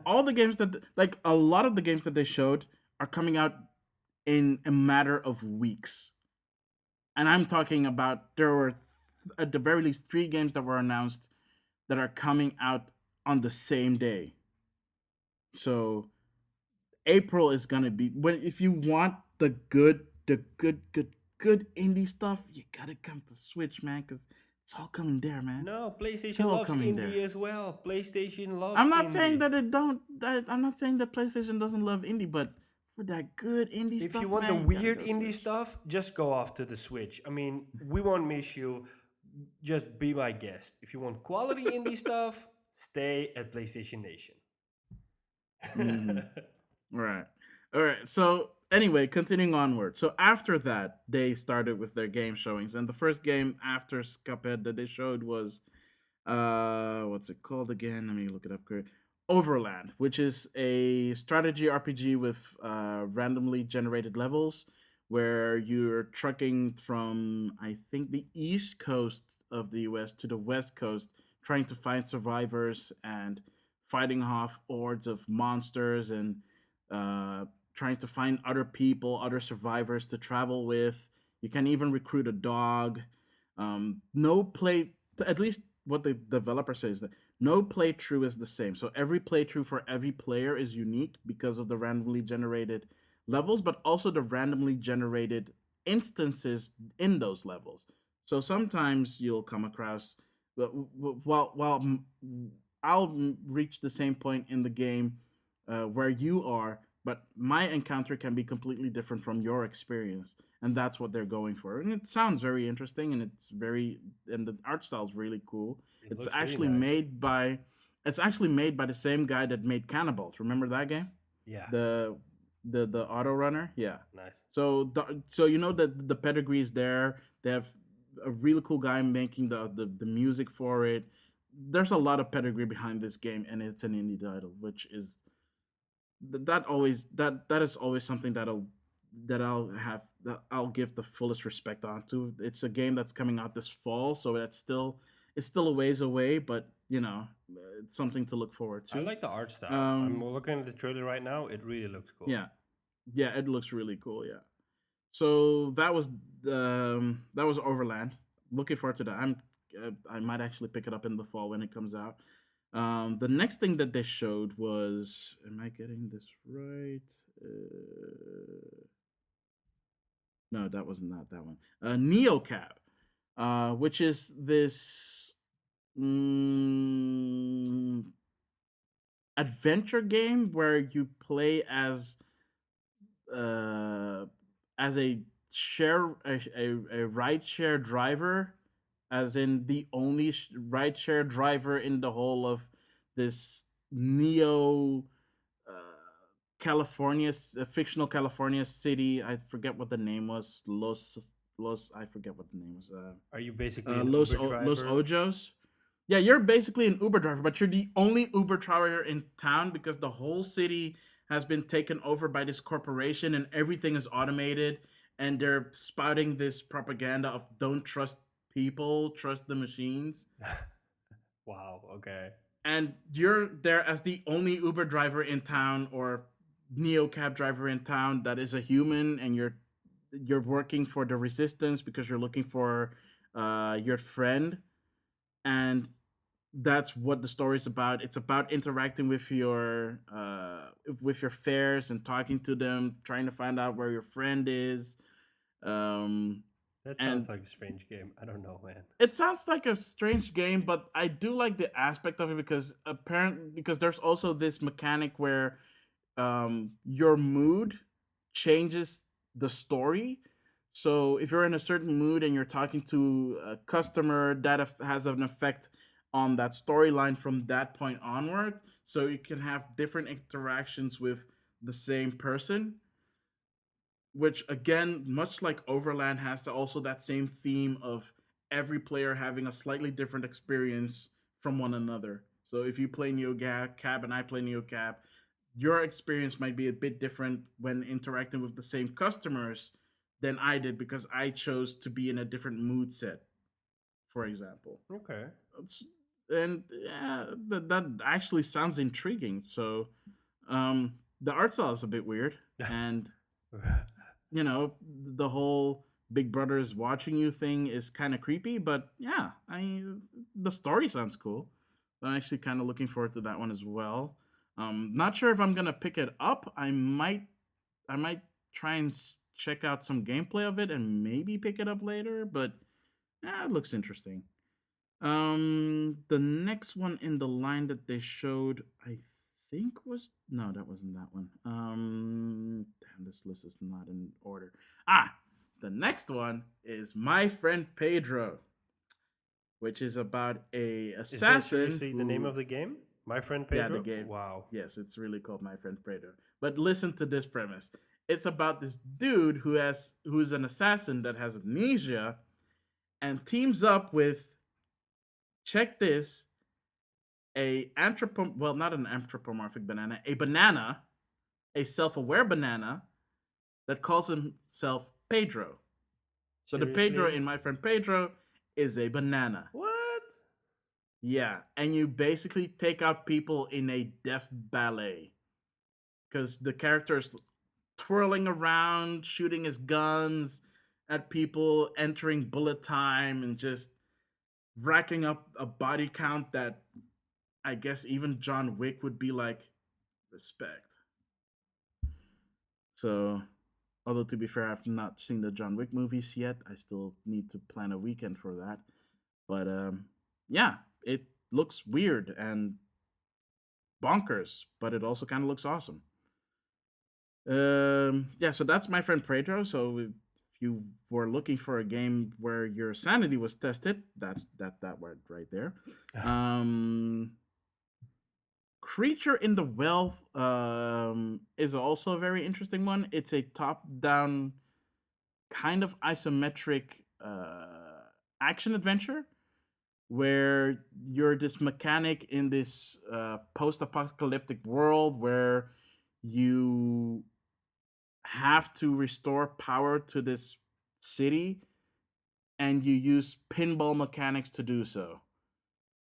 All the games that like a lot of the games that they showed are coming out in a matter of weeks, and I'm talking about there were at the very least three games that were announced that are coming out on the same day. So April is gonna be when if you want the good indie stuff, you gotta come to Switch, man, because it's all coming there, man. No, It's PlayStation all loves coming indie there. as well. PlayStation loves I'm not saying indie. that it don't. I'm not saying that PlayStation doesn't love indie, but for that good indie If you stuff, want the man, you gotta weird go indie Switch. stuff, just go off to the Switch. I mean, we won't miss you. Just be my guest. If you want quality indie stuff, stay at PlayStation Nation. Mm-hmm. Right. All right. So anyway, continuing onward. So after that, they started with their game showings, and the first game after Cuphead that they showed was what's it called again? Let me look it up quick. Overland, which is a strategy RPG with randomly generated levels where you're trucking from I think the east coast of the US to the west coast trying to find survivors and fighting off hordes of monsters and uh, trying to find other people, other survivors to travel with. You can even recruit a dog. No play, at least what the developer says that no playthrough is the same. So every playthrough for every player is unique because of the randomly generated levels, but also the randomly generated instances in those levels. So sometimes you'll come across, while I'll reach the same point in the game where you are, but my encounter can be completely different from your experience, and that's what they're going for. And it sounds very interesting, and the art style is really cool. It It's looks really actually nice. made by, it's actually made by the same guy that made Cannibals. Remember that game? Yeah, The the auto runner, yeah. nice. So you know that the pedigree is there. They have a really cool guy making the music for it. There's a lot of pedigree behind this game, and it's an indie title, which is that is always something that I'll give the fullest respect on to. It's a game that's coming out this fall, so it's still a ways away, but it's something to look forward I to. like the art style. I'm Um, looking at the trailer right now. It really looks cool. yeah, yeah, it looks really cool. Yeah. So that was Overland. Looking forward to that. I might actually pick it up in the fall when it comes out. The next thing that they showed was, am I getting this right? No, that was not that one. Neocab, which is this mm, adventure game where you play uh, as a ride share driver, as in the only ride share driver in the whole of this neo California, a fictional California city. I forget what the name was. Los. I forget what the name was. Are you basically an Los Uber Los driver? Ojos. Yeah, you're basically an Uber driver, but you're the only Uber driver in town because the whole city has been taken over by this corporation and everything is automated. And they're spouting this propaganda of don't trust people, trust the machines. Wow. Okay. And you're there as the only Uber driver in town or neo cab driver in town that is a human, and you're working for the resistance because you're looking for your friend. And that's what the story's about. It's about interacting with your fares and talking to them, trying to find out where your friend is. Um, That sounds and like a strange game. I don't know, man. it sounds like a strange game, but I do like the aspect of it because there's also this mechanic where your mood changes the story. So if you're in a certain mood and you're talking to a customer, that has an effect on that storyline from that point onward. So you can have different interactions with the same person, which again, much like Overland, has also that same theme of every player having a slightly different experience from one another. So if you play Neo Cab and I play Neo Cab, your experience might be a bit different when interacting with the same customers than I did because I chose to be in a different mood set, for example. Okay. It's- and yeah, that actually sounds intriguing. So the art style is a bit weird, and the whole Big Brother is watching you thing is kind of creepy, but yeah, the story sounds cool. So I'm actually kind of looking forward to that one as well. Not sure if I'm gonna pick it up. I might try and check out some gameplay of it and maybe pick it up later, but yeah, it looks interesting. The next one in the line that they showed, I think was no, that wasn't that one. Damn, this list is not in order. The next one is My Friend Pedro, which is about a Is that assassin seriously the name who, of the game? My friend yeah, the Pedro? game. Wow. Yes, it's really called My Friend Pedro. But listen to this premise. It's about this dude who's an assassin that has amnesia and teams up with, check this, not an anthropomorphic banana, a self-aware banana that calls himself Pedro. So the Pedro Seriously? in My Friend Pedro is a banana. What? Yeah, and you basically take out people in a death ballet because the character is twirling around, shooting his guns at people, entering bullet time, and just racking up a body count that I guess even John Wick would be like, respect. So, although to be fair, I've not seen the John Wick movies yet. I still need to plan a weekend for that. But yeah, it looks weird and bonkers, but it also kind of looks awesome. Yeah, so that's My Friend Pedro. So if you were looking for a game where your sanity was tested, that's that word right there. Um, Creature in the Wealth is also a very interesting one. It's a top-down kind of isometric action adventure where you're this mechanic in this post-apocalyptic world where you have to restore power to this city, and you use pinball mechanics to do so.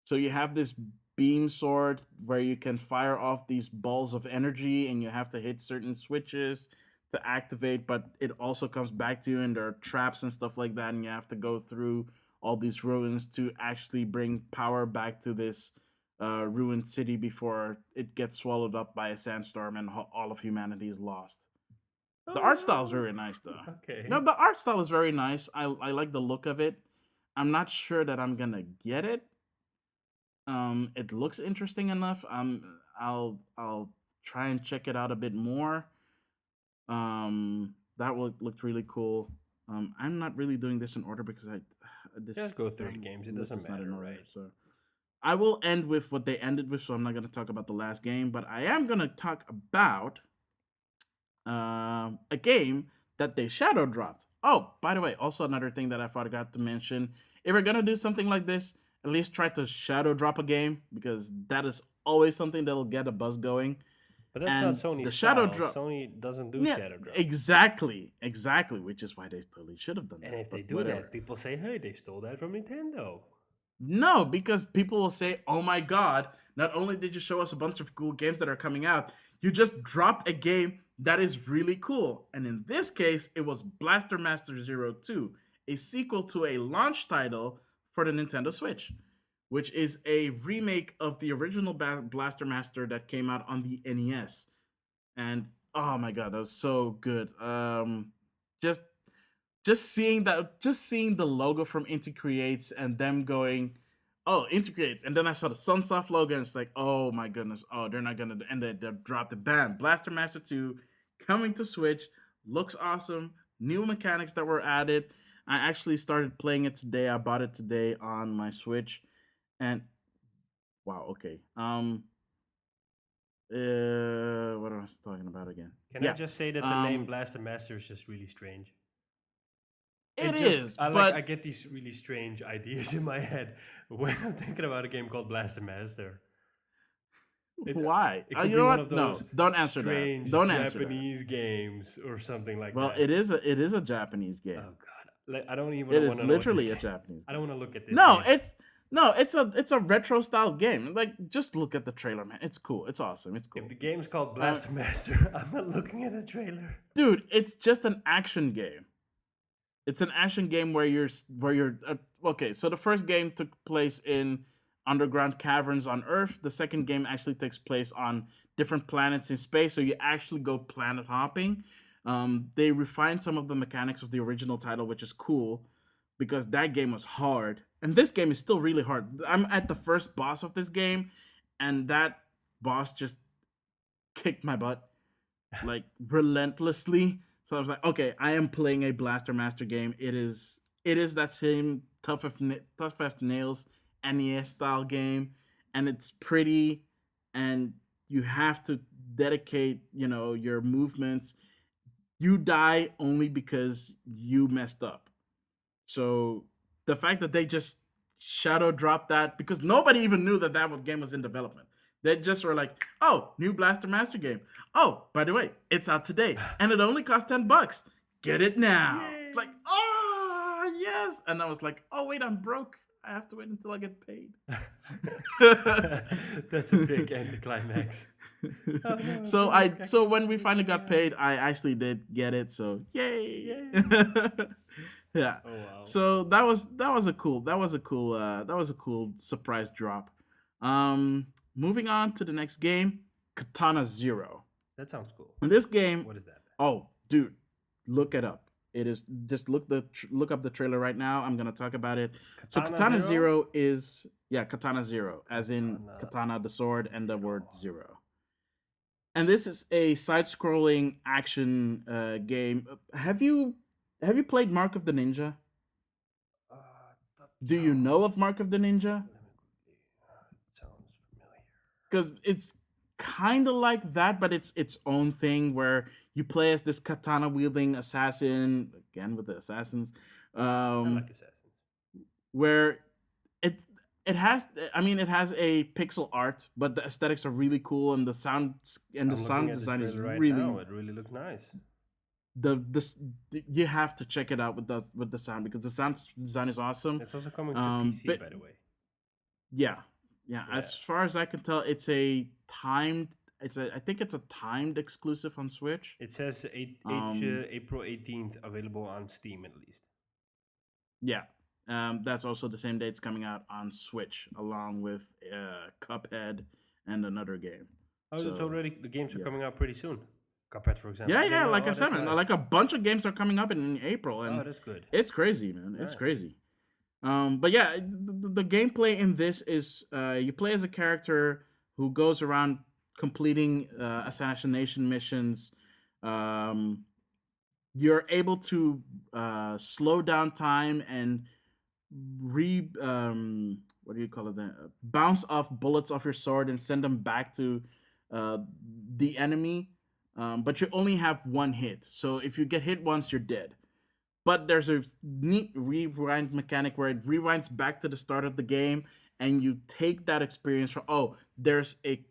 So you have this beam sword where you can fire off these balls of energy and you have to hit certain switches to activate, but it also comes back to you and there are traps and stuff like that, and you have to go through all these ruins to actually bring power back to this ruined city before it gets swallowed up by a sandstorm and all of humanity is lost. The Oh art style is no. very nice though. No, Okay. the art style is very nice. I like the look of it. I'm not sure that I'm gonna get it. It looks interesting enough. I'll try and check it out a bit more. That looked really cool. I'm not really doing this in order because I this Just go through the damn games. It list doesn't is not in matter, order. right? So I will end with what they ended with. So I'm not gonna talk about the last game, but I am gonna talk about a game that they shadow dropped. Oh, by the way, also another thing that I forgot to mention: if we're gonna do something like this, at least try to shadow drop a game because that is always something that'll get a buzz going. But that's not And Sony's the shadow style. drop, Sony doesn't do yeah, shadow drops. exactly, which is why they probably should have done And that. if they But do whatever. that, people say, hey, they stole that from Nintendo. No, because people will say, "Oh my god, not only did you show us a bunch of cool games that are coming out, you just dropped a game that is really cool." And in this case, it was Blaster Master Zero 2, a sequel to a launch title for the Nintendo Switch, which is a remake of the original Blaster Master that came out on the NES. And oh my god, that was so good. Just just seeing the logo from Inti Creates and them going, oh, Inti Creates, and then I saw the Sunsoft logo and it's like, oh my goodness, oh, they're not gonna, and they dropped the bam, Blaster Master 2 coming to Switch, looks awesome, new mechanics that were added. I actually started playing it today. I bought it today on my Switch, and wow, okay. What am I talking about again? Can I Yeah, just say that the name um, Blaster Master is just really strange? it is, I but get these really strange ideas in my head when I'm thinking about a game called Blaster Master. It why? it could You be know one of what? those No, don't answer that. strange Don't answer that. Japanese games or something like Well, that. it is a Japanese Oh game. god. Like, I don't even It want is to know what this literally a game. Japanese I don't game. want to look at this No, game. it's a retro style game. Like just look at the trailer, man. It's cool. It's awesome. It's If cool. the game's called Uh, Blaster Master, I'm not looking at a trailer. dude, it's just an action game. It's an action game where you're okay. So the first game took place in underground caverns on Earth. The second game actually takes place on different planets in space. So you actually go planet hopping. They refined some of the mechanics of the original title, which is cool because that game was hard, and this game is still really hard. I'm at the first boss of this game, and that boss just kicked my butt like relentlessly. So I was like, okay, I am playing a Blaster Master game. It is that same tough as nails NES style game, and it's pretty, and you have to dedicate, you know, your movements. You die only because you messed up. So the fact that they just shadow dropped that because nobody even knew that game was in development. They just were like, "Oh, new Blaster Master game. Oh, by the way, it's out today, and it only costs $10. Get it now." It's like, Yay! "Oh, yes!" And I was like, "Oh wait, I'm broke. I have to wait until I get paid." That's a big anticlimax. Oh no, I'm So broke. I so can't when pay we this finally guy got now. paid, I actually did get it. So yay! Yay! Yeah. Oh wow. So that was a cool surprise drop. Moving on to the next game, Katana Zero. That sounds cool. In this game, What is that? oh dude, look it up. It is just look up the trailer right now. I'm gonna talk about it. So Katana Katana Zero? Zero is, yeah, Katana Zero, as in Katana katana the sword and the word Zero. zero. And this is a side-scrolling action game. Have you played Mark of the Ninja? Uh, that Do you sounds. know of Mark of the Ninja? Let me quickly. It sounds familiar. Because it's kind of like that, but it's its own thing where you play as this katana wielding assassin again with the assassins, I um, like Assassins. where it's it has I mean it has a pixel art, but the aesthetics are really cool and the I'm looking sound at the design is trailer right really now. It really looks nice. the this you have to check it out with the sound because the sound design is awesome. It's also coming to PC, But by the way. yeah, yeah. Yeah. As far as I can tell, I think it's a timed exclusive on Switch. It says Um, April 18th, available on Steam at least. yeah. That's also the same day it's coming out on Switch, along with Cuphead and another game. Oh, it's So already. The games are yeah, coming out pretty soon. Cuphead, for example. yeah, I didn't yeah. know. Like I Oh, said, that's man, nice. like a bunch of games are coming up in April, Oh, and that's good. it's crazy, man. It's Nice. crazy. But yeah, the gameplay in this is you play as a character who goes around completing assassination missions. Um, you're able to slow down time and what do you call it? Bounce off bullets off your sword and send them back to uh, the enemy. but you only have one hit. So if you get hit once, you're dead. But there's a neat rewind mechanic where it rewinds back to the start of the game, and you take that experience from, oh, there's a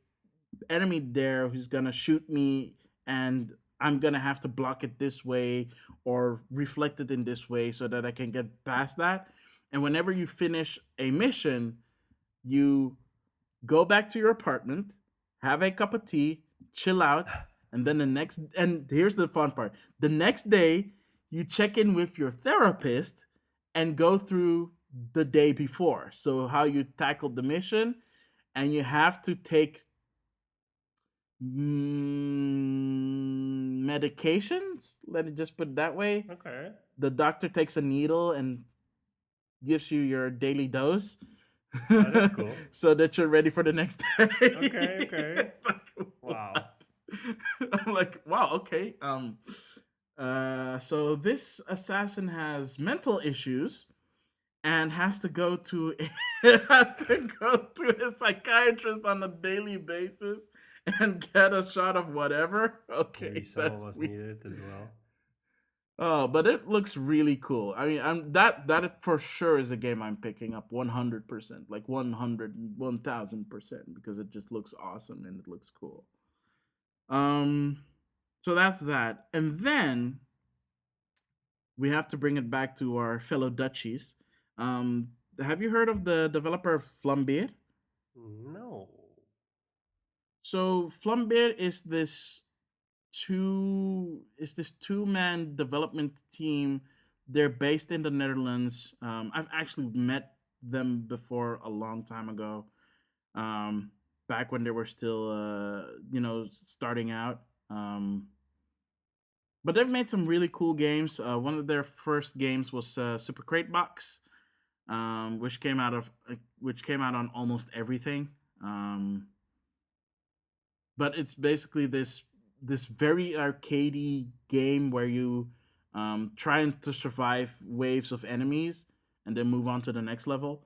enemy there who's gonna shoot me, and I'm gonna have to block it this way or reflect it in this way so that I can get past that. And whenever you finish a mission, you go back to your apartment, have a cup of tea, chill out, and then and here's the fun part. The next day, you check in with your therapist and go through the day before. So how you tackled the mission, and you have to take medications. Let it just put it that way. Okay. The doctor takes a needle and gives you your daily dose, Oh, that's cool. so that you're ready for the next day. Okay, okay. It's like, Wow. what? I'm like, wow, okay. So this assassin has mental issues and has to go to a psychiatrist on a daily basis and get a shot of whatever. Maybe Okay, someone that's was weird. needed as well. Oh, but it looks really cool. I mean, that for sure is a game I'm picking up 100%, like 1000%, because it just looks awesome and it looks cool. Um, so that's that, and then we have to bring it back to our fellow Dutchies. Have you heard of the developer Flambeer? No. So Flambeer is this two-man development team. They're based in the Netherlands. I've actually met them before a long time ago, um, back when they were still starting out. But they've made some really cool games. One of their first games was Super Crate Box, which came out on almost everything. Um, but it's basically this very arcadey game where you trying to survive waves of enemies and then move on to the next level.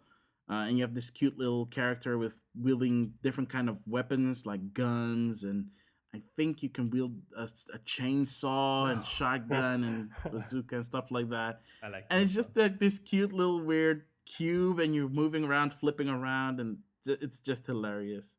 And you have this cute little character with wielding different kind of weapons like guns, and I think you can wield a chainsaw and shotgun and bazooka and stuff like that. I like And this it's one. just like this cute little weird cube, and you're moving around, flipping around, and it's just hilarious.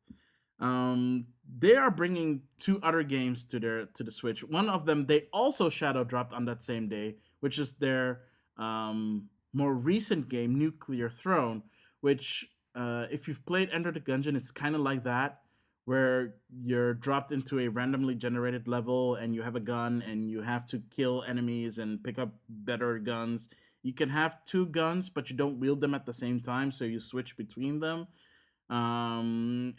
They are bringing two other games to the Switch. One of them they also shadow dropped on that same day, which is their more recent game, Nuclear Throne. Which, if you've played Enter the Gungeon, it's kind of like that, where you're dropped into a randomly generated level and you have a gun and you have to kill enemies and pick up better guns. You can have two guns, but you don't wield them at the same time, so you switch between them. And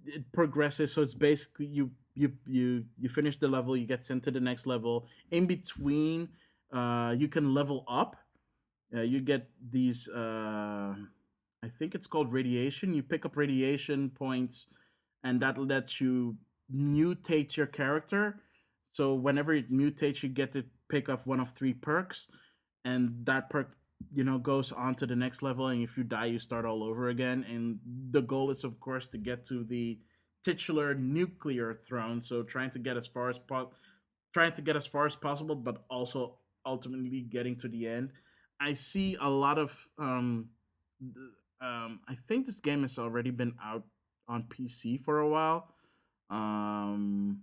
it progresses. So it's basically you finish the level, you get sent to the next level. In between, you can level up. You get these. I think it's called radiation. You pick up radiation points, and that lets you mutate your character. So whenever it mutates, you get to pick up one of three perks, and that perk goes on to the next level, and if you die you start all over again. And the goal is of course to get to the titular nuclear throne, so trying to get as far as possible, but also ultimately getting to the end. I see a lot of I think this game has already been out on PC for a while. um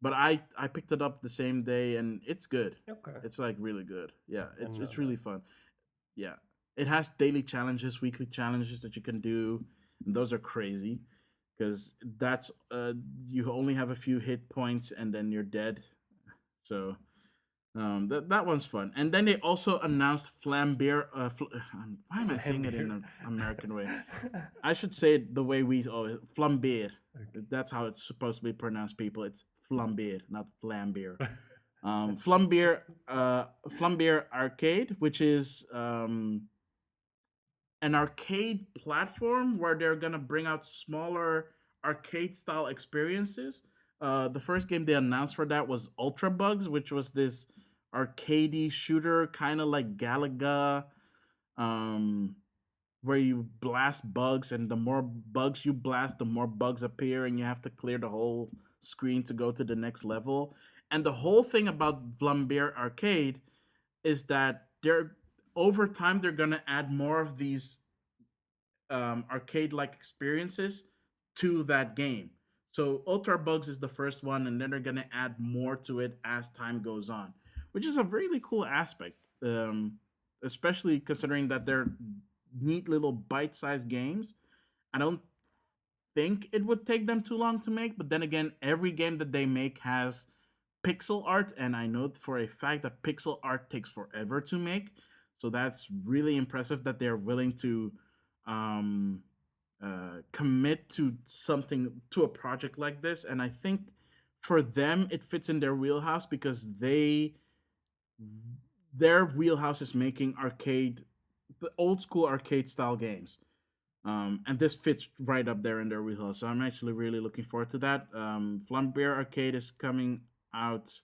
but I picked it up the same day, and it's good. Okay. It's like really good. Yeah, I it's know it's that. really fun. Yeah, it has daily challenges, weekly challenges that you can do, and those are crazy because that's you only have a few hit points and then you're dead. So that one's fun. And then they also announced Flambeer. Why am I saying it in Flambeer. an American way? I should say it the way we always Flambeer. Okay. That's how it's supposed to be pronounced, people. It's Flambeer, not Flambeer. Flambeer Arcade, which is an arcade platform where they're gonna bring out smaller arcade style experiences. The first game they announced for that was Ultra Bugs, which was this arcadey shooter, kind of like Galaga, um, where you blast bugs, and the more bugs you blast, the more bugs appear, and you have to clear the whole screen to go to the next level. And the whole thing about Vlambeer Arcade is that they're over time they're gonna add more of these arcade-like experiences to that game. So Ultra Bugs is the first one, and then they're gonna add more to it as time goes on, which is a really cool aspect, especially considering that they're neat little bite-sized games. I don't think it would take them too long to make, but then again, every game that they make has pixel art, and I know for a fact that pixel art takes forever to make. So that's really impressive that they're willing to um, commit to something to a project like this. And I think for them, it fits in their wheelhouse because their wheelhouse is making arcade, the old school arcade style games. And this fits right up there in their wheelhouse. So I'm actually really looking forward to that. Flambeer Arcade is coming out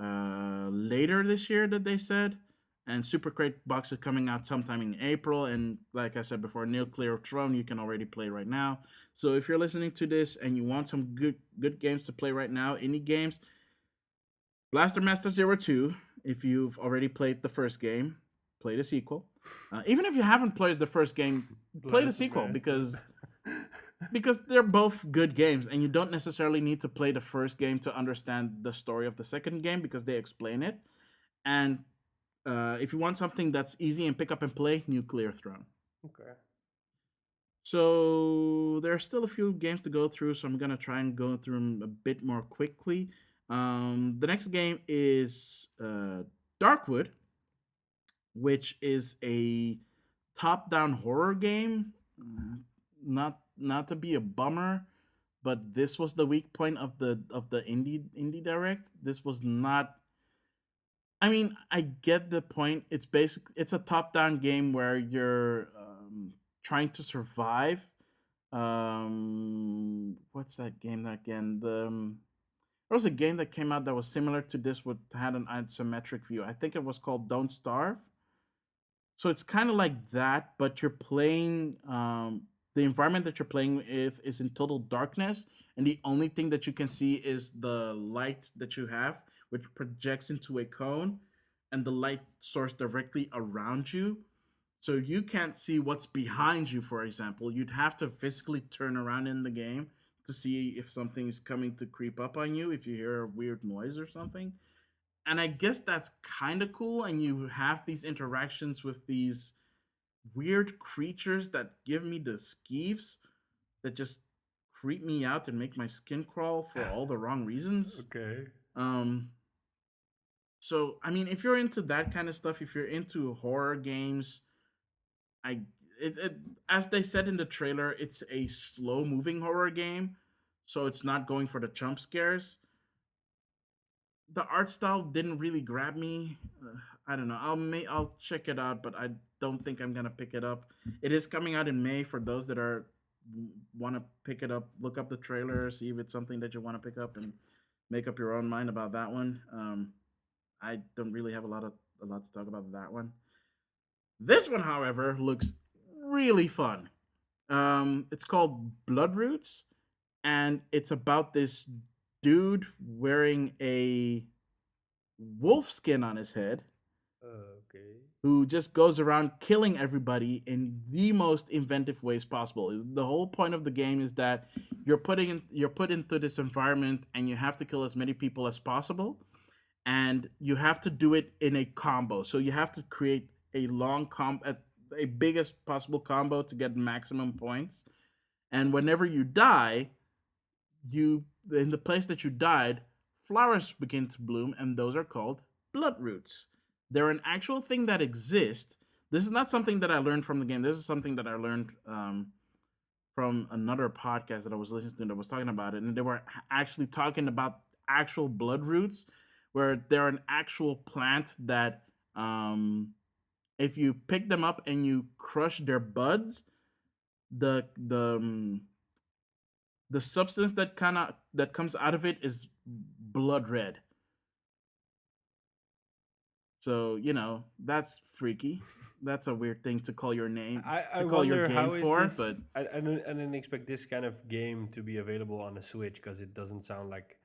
later this year, that they said, and Super Crate Box is coming out sometime in April. And like I said before, Nuclear Throne you can already play right now. So if you're listening to this and you want some good games to play right now, indie games, Blaster Master Zero Two. If you've already played the first game, play the sequel. Even if you haven't played the first game, play the Blast the sequel bastard. because they're both good games, and you don't necessarily need to play the first game to understand the story of the second game because they explain it. And if you want something that's easy and pick up and play, Nuclear Throne. Okay. So there are still a few games to go through, so I'm gonna try and go through them a bit more quickly. The next game is Darkwood, which is a top-down horror game. Not to be a bummer, but this was the weak point of the indie direct. This was not. I mean, I get the point. It's a top-down game where you're trying to survive. What's that game again? There was a game that came out that was similar to this, with had an isometric view. I think it was called Don't Starve. So it's kind of like that, but you're playing. The environment that you're playing with is in total darkness, and the only thing that you can see is the light that you have, which projects into a cone, and the light source directly around you. So you can't see what's behind you, for example. You'd have to physically turn around in the game to see if something is coming to creep up on you, if you hear a weird noise or something. And I guess that's kind of cool. And you have these interactions with these weird creatures that give me the skeeves that just creep me out and make my skin crawl for all the wrong reasons. Okay. Um, so I mean, if you're into that kind of stuff, if you're into horror games, I it as they said in the trailer, it's a slow moving horror game, so it's not going for the jump scares. The art style didn't really grab me. I don't know. I'll check it out, but I don't think I'm gonna pick it up. It is coming out in May for those that are want to pick it up. Look up the trailer, see if it's something that you want to pick up, and make up your own mind about that one. I don't really have a lot to talk about that one. This one, however, looks really fun. It's called Blood Roots, and it's about this dude wearing a wolf skin on his head Okay. who just goes around killing everybody in the most inventive ways possible. The whole point of the game is that you're put into this environment and you have to kill as many people as possible, and you have to do it in a combo. So you have to create a a biggest possible combo to get maximum points. And whenever you die, you in the place that you died, flowers begin to bloom, and those are called blood roots. They're an actual thing that exists. This is not something that I learned from the game. This is something that I learned from another podcast that I was listening to that was talking about it, and they were actually talking about actual blood roots, where they're an actual plant that if you pick them up and you crush their buds, the the um, the substance that comes out of it is blood red. So that's freaky. That's a weird thing to call your name I to call your wonder game how is for, this. but I didn't expect this kind of game to be available on a Switch because it doesn't sound like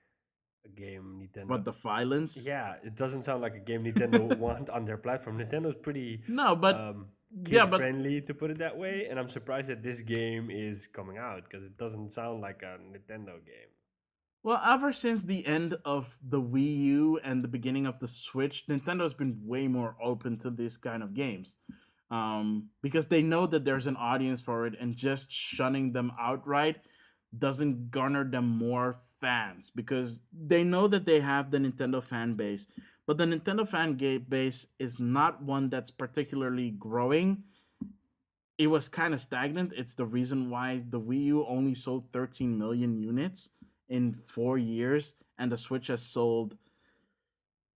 a game Nintendo. what the violence? Yeah, it doesn't sound like a game Nintendo would want on their platform. Nintendo's pretty No, but um, yeah, kid but friendly, to put it that way, and I'm surprised that this game is coming out because it doesn't sound like a Nintendo game. well, ever since the end of the Wii U and the beginning of the Switch, Nintendo's been way more open to these kind of games. Because they know that there's an audience for it, and just shunning them outright doesn't garner them more fans because they know that they have the Nintendo fan base, but the Nintendo base is not one that's particularly growing. It was kind of stagnant. It's the reason why the Wii U only sold 13 million units in 4 years, and the Switch has sold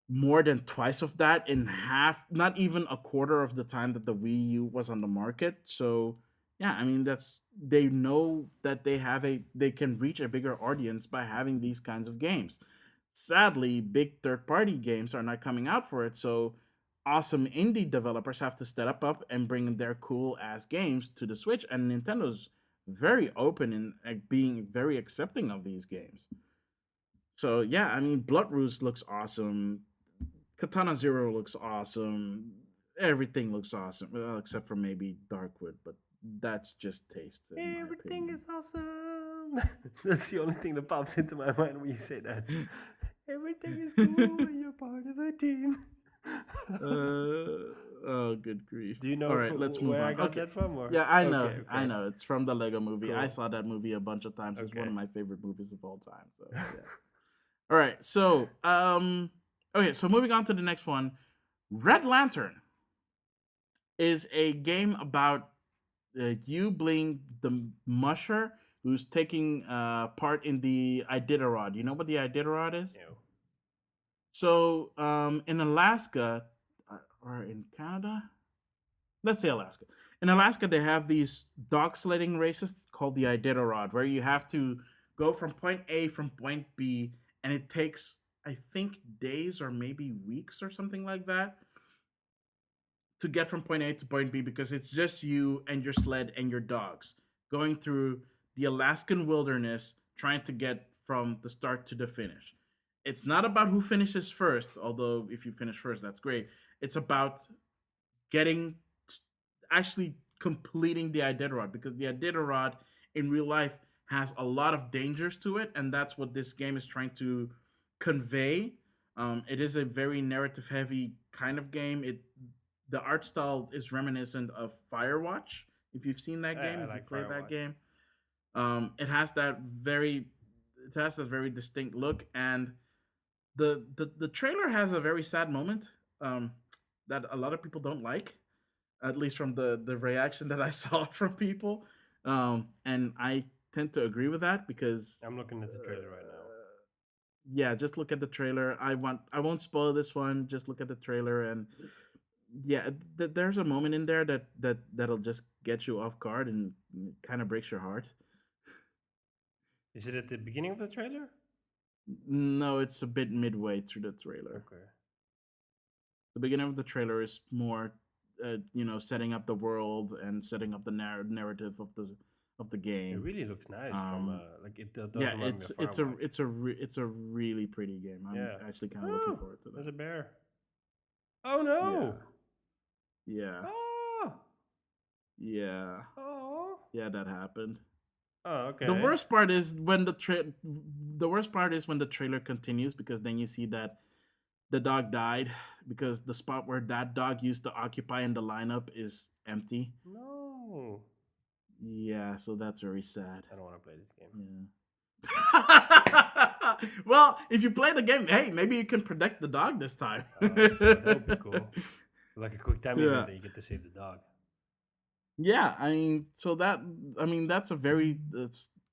more than twice of that in half, not even a quarter of the time that the Wii U was on the market. So, yeah, I mean, they know that they can reach a bigger audience by having these kinds of games. Sadly, big third-party games are not coming out for it, so awesome indie developers have to step up and bring their cool ass games to the Switch, and Nintendo's very open and being very accepting of these games. So yeah, I mean, Blood Roost looks awesome. Katana Zero looks awesome. Everything looks awesome, well, except for maybe Darkwood, but that's just taste, in my Everything opinion. is awesome. That's the only thing that pops into my mind when you say that. Everything is cool when you're part of a team. Oh, good grief! Do you All know right, let's move where I on. got Okay, that from? Or yeah, I know, okay, I okay, know. It's from the Lego Movie. I cool. saw that movie a bunch of times. It's one of Okay. my favorite movies of all time. So yeah. All right, so okay, so moving on to the next one. Red Lantern is a game about you being the musher who's taking part in the Iditarod. You know what the Iditarod is? Ew. So in Alaska or in Canada, let's say Alaska. In Alaska, they have these dog sledding races called the Iditarod, where you have to go from point A from point B, and it takes I think days or maybe weeks or something like that to get from point A to point B because it's just you and your sled and your dogs going through the Alaskan wilderness trying to get from the start to the finish. It's not about who finishes first, although if you finish first, that's great. It's about getting actually completing the Iditarod because the Iditarod in real life has a lot of dangers to it, and that's what this game is trying to convey. It is a very narrative heavy kind of game. The art style is reminiscent of Firewatch. If you've seen that game, I if you like played that Firewatch. game, it has that very distinct look, and the trailer has a very sad moment that a lot of people don't like, at least from the reaction that I saw from people, and I tend to agree with that because I'm looking at the trailer right now. yeah, just look at the trailer. I won't spoil this one. Just look at the trailer, and yeah, there's a moment in there that'll just get you off guard and kind of breaks your heart. Is it at the beginning of the trailer? No, it's a bit midway through the trailer. Okay. The beginning of the trailer is more, setting up the world and setting up the narrative of the It game. really looks nice from Um, like it does yeah, remind me of Firewatch. it's a really pretty game. I'm Yeah. actually kind of looking Oh, forward to there's that. a bear. Oh Yeah, no! yeah, Oh, yeah, oh, yeah. That happened. oh. The Okay. worst part is when the worst part is when the trailer continues because then you see that the dog died because the spot where that dog used to occupy in the lineup is empty. No, Yeah, so that's very sad. I don't want to play this game. Yeah. Well, if you play the game, hey, maybe you can protect the dog this time. Sure, that would be cool. Like a quick time event Yeah. that you get to save the dog. Yeah, I mean that's a very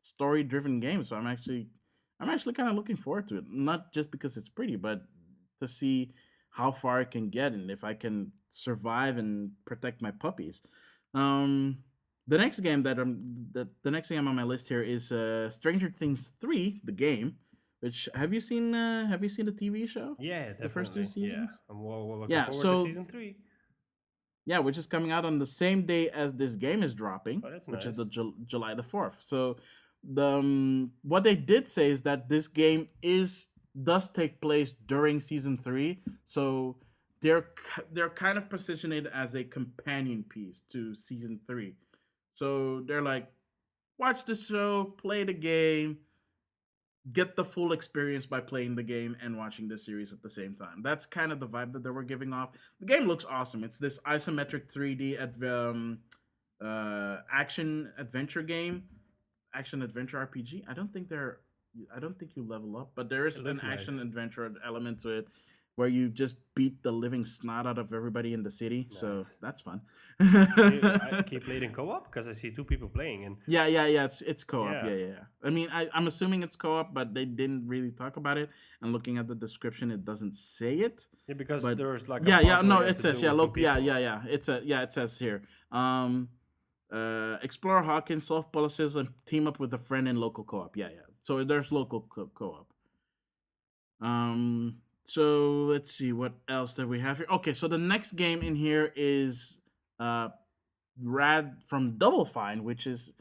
story driven game, so I'm actually kind of looking forward to it. Not just because it's pretty, but to see how far it can get and if I can survive and protect my puppies. Um the next game on my list here is Stranger Things 3, the game, Which have you seen the TV show? Yeah, The first two definitely. Yeah, seasons? I'm looking Yeah, forward to so season 3. yeah, which is coming out on the same day as this game is dropping, Oh, that's which is nice. the July the 4th. So what they did say is that this game is does take place during season 3. So they're kind of positioning it as a companion piece to season 3. So they're like, watch the show, play the game, get the full experience by playing the game and watching the series at the same time. That's kind of the vibe that they were giving off. The game looks awesome. It's this isometric 3D action adventure game, action adventure RPG. I don't think you level up, but there It is an looks action nice. adventure element to it where you just beat the living snot out of everybody in the city. So Nice. that's fun. Can you play it in co-op? Because I see two people playing, and Yeah. It's co-op. yeah, Yeah. I mean, I'm assuming it's co-op, but they didn't really talk about it. And looking at the description, it doesn't say it. yeah, because But there's like a yeah. puzzle No, you have it to do says yeah. with two Look, people. It says here. Explore Hawkins, solve puzzles, and team up with a friend in local co-op. Yeah. So there's local co-op. Um. So let's see what else that we have here. Okay, so the next game in here is Rad from Double Fine, which is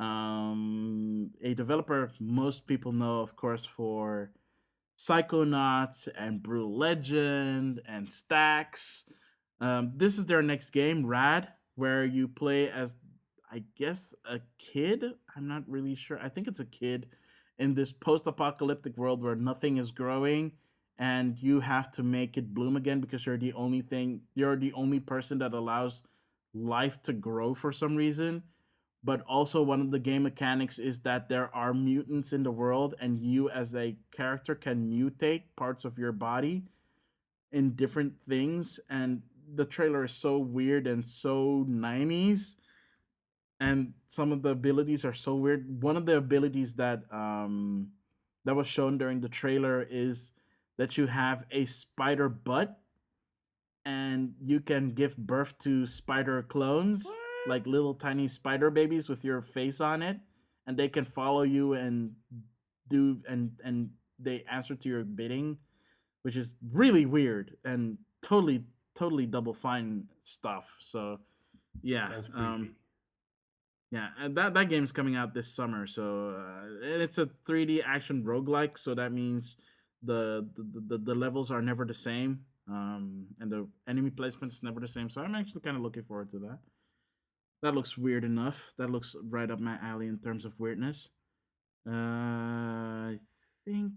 a developer most people know, of course, for Psychonauts and Brutal Legend and Stacks. This is their next game, Rad, where you play as, I guess, a kid. I'm not really sure. I think it's a kid in this post apocalyptic world where nothing is growing and you have to make it bloom again because you're the only person that allows life to grow for some reason. But also, one of the game mechanics is that there are mutants in the world, and you, as a character, can mutate parts of your body in different things. And the trailer is so weird and so 90s, and some of the abilities are so weird. One of the abilities that was shown during the trailer is that you have a spider butt and you can give birth to spider clones, like What? little tiny spider babies with your face on it, and they can follow you and they answer to your bidding, which is really weird and totally Double Fine stuff. So yeah, Sounds creepy. yeah, and that game is coming out this summer. So and it's a 3D action roguelike, so that means the levels are never the same, and the enemy placement is never the same. So I'm actually kind of looking forward to that. That looks weird enough. That looks right up my alley in terms of weirdness. I think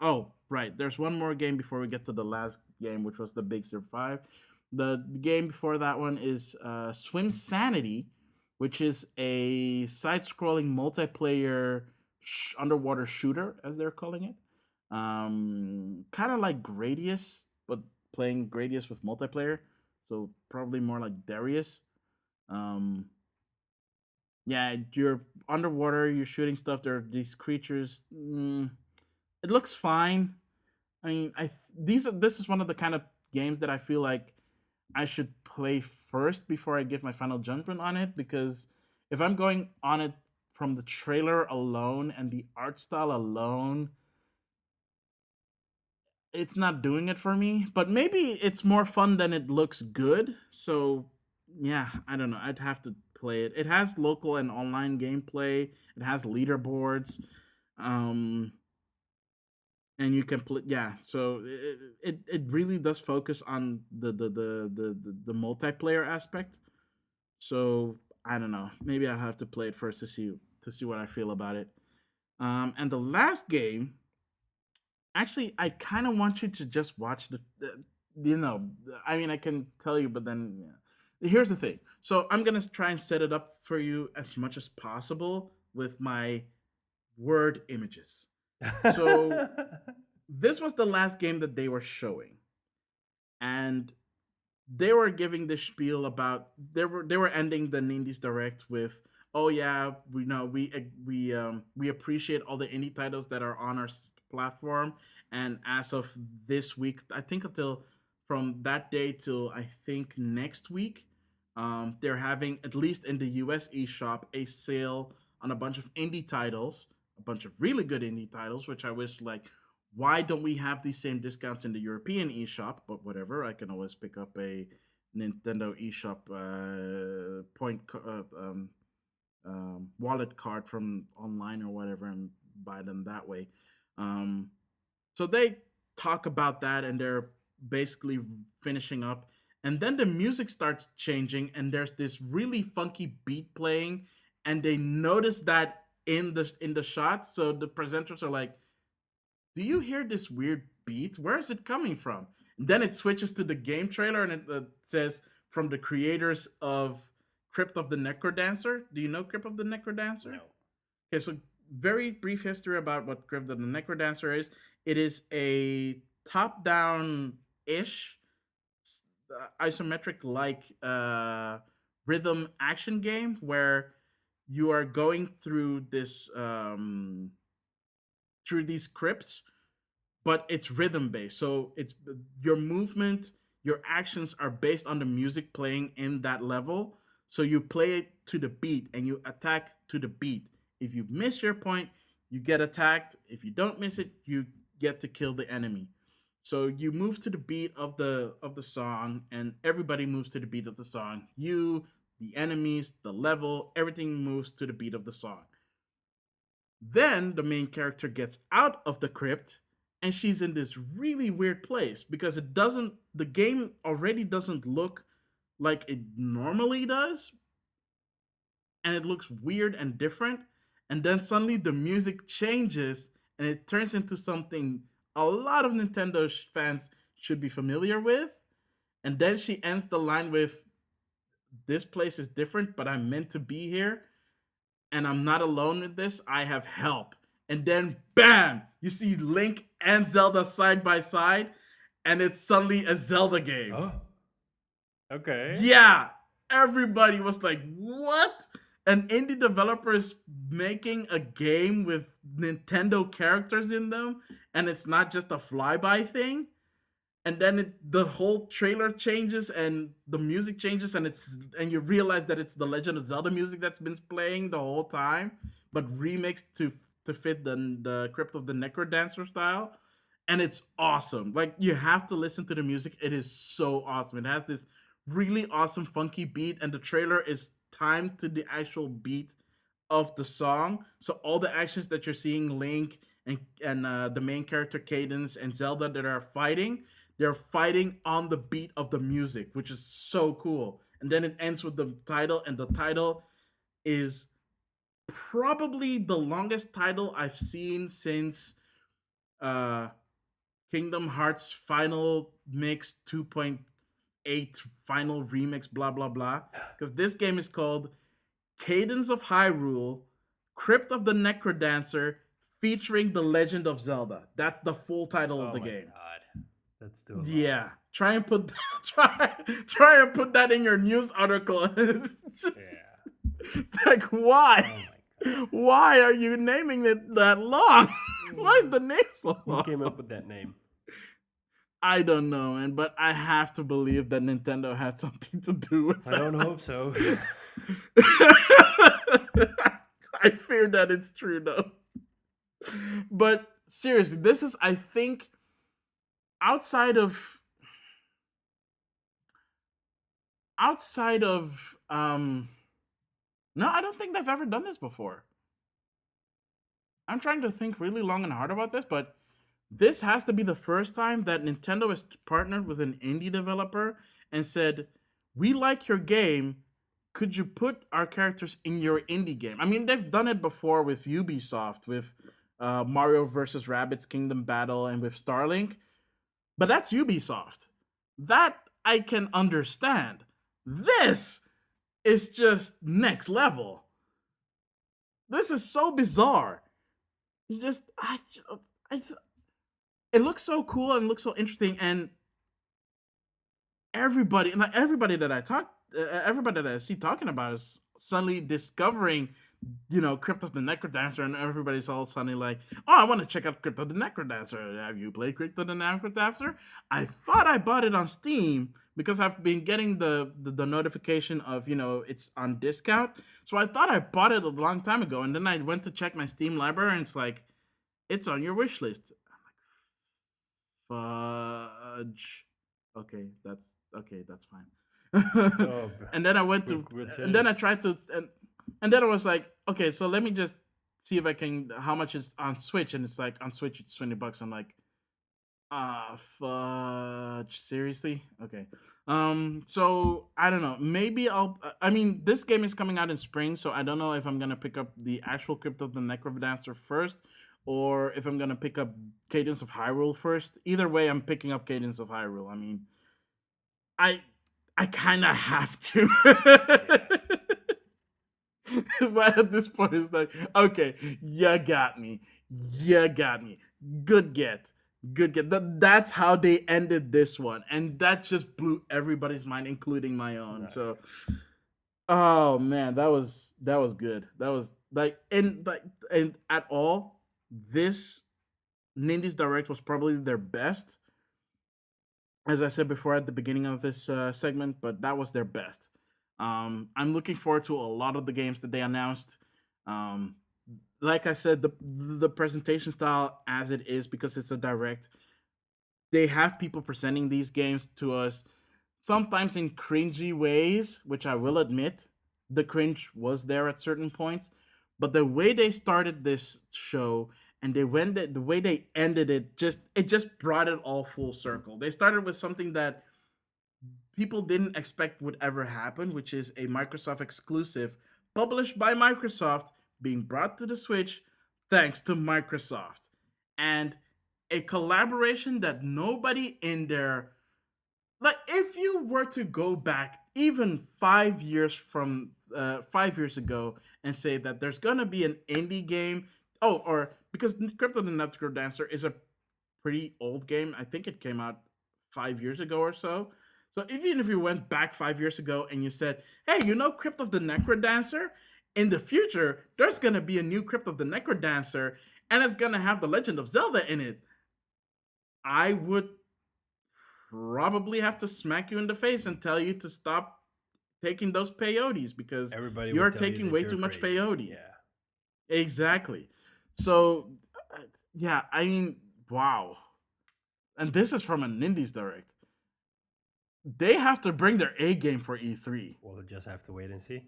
oh, right. There's one more game before we get to the last game, which was the Big Survive. The game before that one is Swim Sanity, which is a side-scrolling multiplayer underwater shooter, as they're calling it. Kind of like Gradius, but playing Gradius with multiplayer. So probably more like Darius. Um, yeah, you're underwater, you're shooting stuff. There are these creatures. It looks fine. I mean, this is one of the kind of games that I feel like I should play first before I give my final judgment on it, because if I'm going on it from the trailer alone and the art style alone, it's not doing it for me. But maybe it's more fun than it looks good. So yeah, I don't know. I'd have to play it. It has local and online gameplay. It has leaderboards. Um, and you can play, yeah, so it really does focus on the multiplayer aspect. So I don't know, maybe I'll have to play it first to see what I feel about it. And the last game, actually, I kind of want you to just watch you know, I mean, I can tell you, but then yeah. Here's the thing. So I'm gonna try and set it up for you as much as possible with my word images. So this was the last game that they were showing, and they were giving the spiel about they were ending the Nindies Direct with, oh yeah, we know we appreciate all the indie titles that are on our platform, and as of this week, I think until from that day till I think next week, they're having, at least in the US eShop, a sale on a bunch of indie titles a bunch of really good indie titles, which I wish like why don't we have these same discounts in the European eShop? But whatever, I can always pick up a Nintendo eShop wallet card from online or whatever and buy them that way. Um, so they talk about that and they're basically finishing up. And then the music starts changing and there's this really funky beat playing and they notice that in the shot. So the presenters are like, "Do you hear this weird beat? Where is it coming from?" And then it switches to the game trailer and it says from the creators of Crypt of the Necrodancer. Do you know Crypt of the Necrodancer? No. Okay, so very brief history about what Crypt of the Necrodancer is. It is a top-down ish isometric like rhythm action game where you are going through these crypts, but it's rhythm based. So it's your movement, your actions are based on the music playing in that level. So you play it to the beat and you attack to the beat. If you miss your point, you get attacked. If you don't miss it, you get to kill the enemy. So you move to the beat of the song, and everybody moves to the beat of the song. You, the enemies, the level, everything moves to the beat of the song. Then the main character gets out of the crypt and she's in this really weird place because the game already doesn't look like it normally does, and it looks weird and different. And then suddenly the music changes and it turns into something a lot of Nintendo fans should be familiar with. And then she ends the line with, "This place is different, but I'm meant to be here. And I'm not alone with this. I have help." And then, bam! You see Link and Zelda side by side, and it's suddenly a Zelda game. Oh, okay. Yeah, everybody was like, "What?" An indie developer is making a game with Nintendo characters in them, and it's not just a flyby thing. And then the whole trailer changes and the music changes and you realize that it's the Legend of Zelda music that's been playing the whole time, but remixed to fit the Crypt of the Necrodancer style, and it's awesome. Like you have to listen to the music; it is so awesome. It has this really awesome funky beat, and the trailer is timed to the actual beat of the song. So all the actions that you're seeing, Link and the main character Cadence and Zelda that are fighting, they're fighting on the beat of the music, which is so cool. And then it ends with the title, and the title is probably the longest title I've seen since uh Kingdom Hearts Final Mix 2.8 Final Remix, blah blah blah. Because this game is called Cadence of Hyrule, Crypt of the Necrodancer, featuring The Legend of Zelda. That's the full title of Oh the my game. god. That's too long. Yeah, try and put try and put that in your news article. Yeah. It's like why? Oh my god. Why are you naming it that long? Why is the name so Who long? came up with that name? I don't know, man, but I have to believe that Nintendo had something to do with I that. don't hope so. I fear that it's true though. But seriously, this is I think outside of outside of no, I don't think they've ever done this before. I'm trying to think really long and hard about this, but this has to be the first time that Nintendo has partnered with an indie developer and said, "We like your game. Could you put our characters in your indie game?" I mean, they've done it before with Ubisoft, with Mario versus Rabbids Kingdom Battle, and with Starlink, but that's Ubisoft. That I can understand. This is just next level. This is so bizarre. It's just, I, it looks so cool and looks so interesting, and everybody that I see talking about is suddenly discovering Crypt of the Necrodancer, and everybody's all suddenly like, oh, I want to check out Crypt of the Necrodancer. Have you played Crypt of the Necrodancer? I thought I bought it on Steam because I've been getting the notification of, it's on discount. So I thought I bought it a long time ago, and then I went to check my Steam library, and it's like, it's on your wish list. Fudge. Okay, that's fine. Oh, And then I went to, good and then save. I tried to, and then I was like, okay, so let me just see if I can, how much is on Switch, and it's like on Switch it's $20. I'm like, fudge, seriously? Okay. So I don't know. Maybe I mean, this game is coming out in spring, so I don't know if I'm gonna pick up the actual Crypt of the Necrodancer first, or if I'm gonna pick up Cadence of Hyrule first. Either way, I'm picking up Cadence of Hyrule. I mean, I I kind of have to. Yeah. It's like at this point, it's like, okay, you got me. You got me. Good get. Good get. That's how they ended this one. And that just blew everybody's mind, including my own. So, Nice. oh man, that was good. That was and at all, this Nindies Direct was probably their best, as I said before at the beginning of this segment, but that was their best. I'm looking forward to a lot of the games that they announced. Um, like I said, the presentation style as it is, because it's a direct, they have people presenting these games to us sometimes in cringy ways, which I will admit the cringe was there at certain points. But the way they started this show and the way they ended it, just brought it all full circle. They started with something that people didn't expect would ever happen, which is a Microsoft exclusive published by Microsoft being brought to the Switch thanks to Microsoft. And a collaboration that nobody in their, like, if you were to go back even 5 years from 5 years ago and say that there's gonna be an indie game, or because Crypto the Nutcracker Dancer is a pretty old game. I think it came out 5 years ago or so. So even if you went back 5 years ago and you said, "Hey, Crypt of the Necrodancer? In the future, there's gonna be a new Crypt of the Necrodancer, and it's gonna have the Legend of Zelda in it," I would probably have to smack you in the face and tell you to stop taking those peyotes because Everybody you're would tell you taking that way you're too much crazy. peyote. Yeah. Exactly. So, yeah, I mean, wow. And this is from a Nindies Direct. They have to bring their A game for E3. We'll just have to wait and see.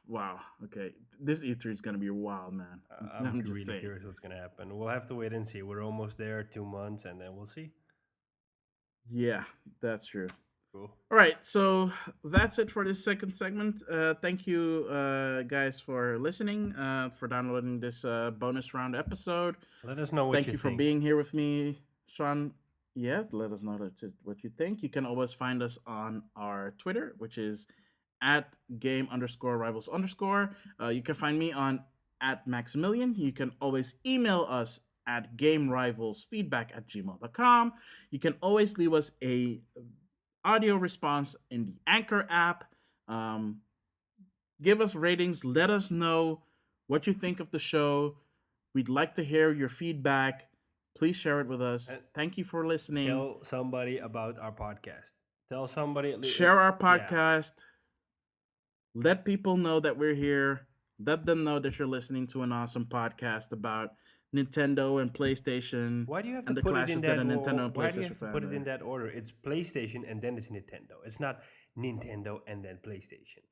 Wow. Okay. This E3 is going to be wild, man. I'm I'm just really saying. curious what's going to happen. We'll have to wait and see. We're almost there, 2 months, and then we'll see. Yeah, that's true. Cool. All right. So that's it for this second segment. Thank you, guys, for listening, for downloading this bonus round episode. Let us know what Thank you you for think. being here with me, Sean. Yes, let us know what you think. You can always find us on our Twitter, which is at game_rivals_. You can find me on at Maximilian. You can always email us at gamerivalsfeedback@gmail.com. You can always leave us a audio response in the Anchor app. Um, Give us ratings. Let us know what you think of the show. We'd like to hear your feedback. Please share it with us. And Thank you for listening. tell somebody about our podcast. Tell somebody. Share our Yeah. podcast. Let people know that we're here. Let them know that you're listening to an awesome podcast about Nintendo and PlayStation Why do you have to and the put it in clashes that that? a Nintendo and Why do you PlayStation have to put it in family. that order? It's PlayStation and then it's Nintendo. It's not Nintendo and then PlayStation.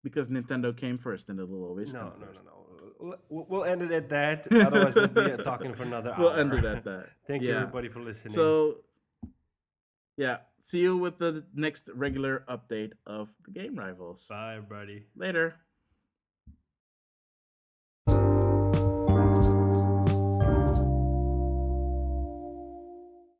Because Nintendo came first and it will always come No, no, first. no, no. We'll end it at that. Otherwise, we'll be talking for another We'll hour. end it at that. Thank you, Yeah. everybody, for listening. So, yeah. See you with the next regular update of the Game Rivals. Bye, everybody. Later.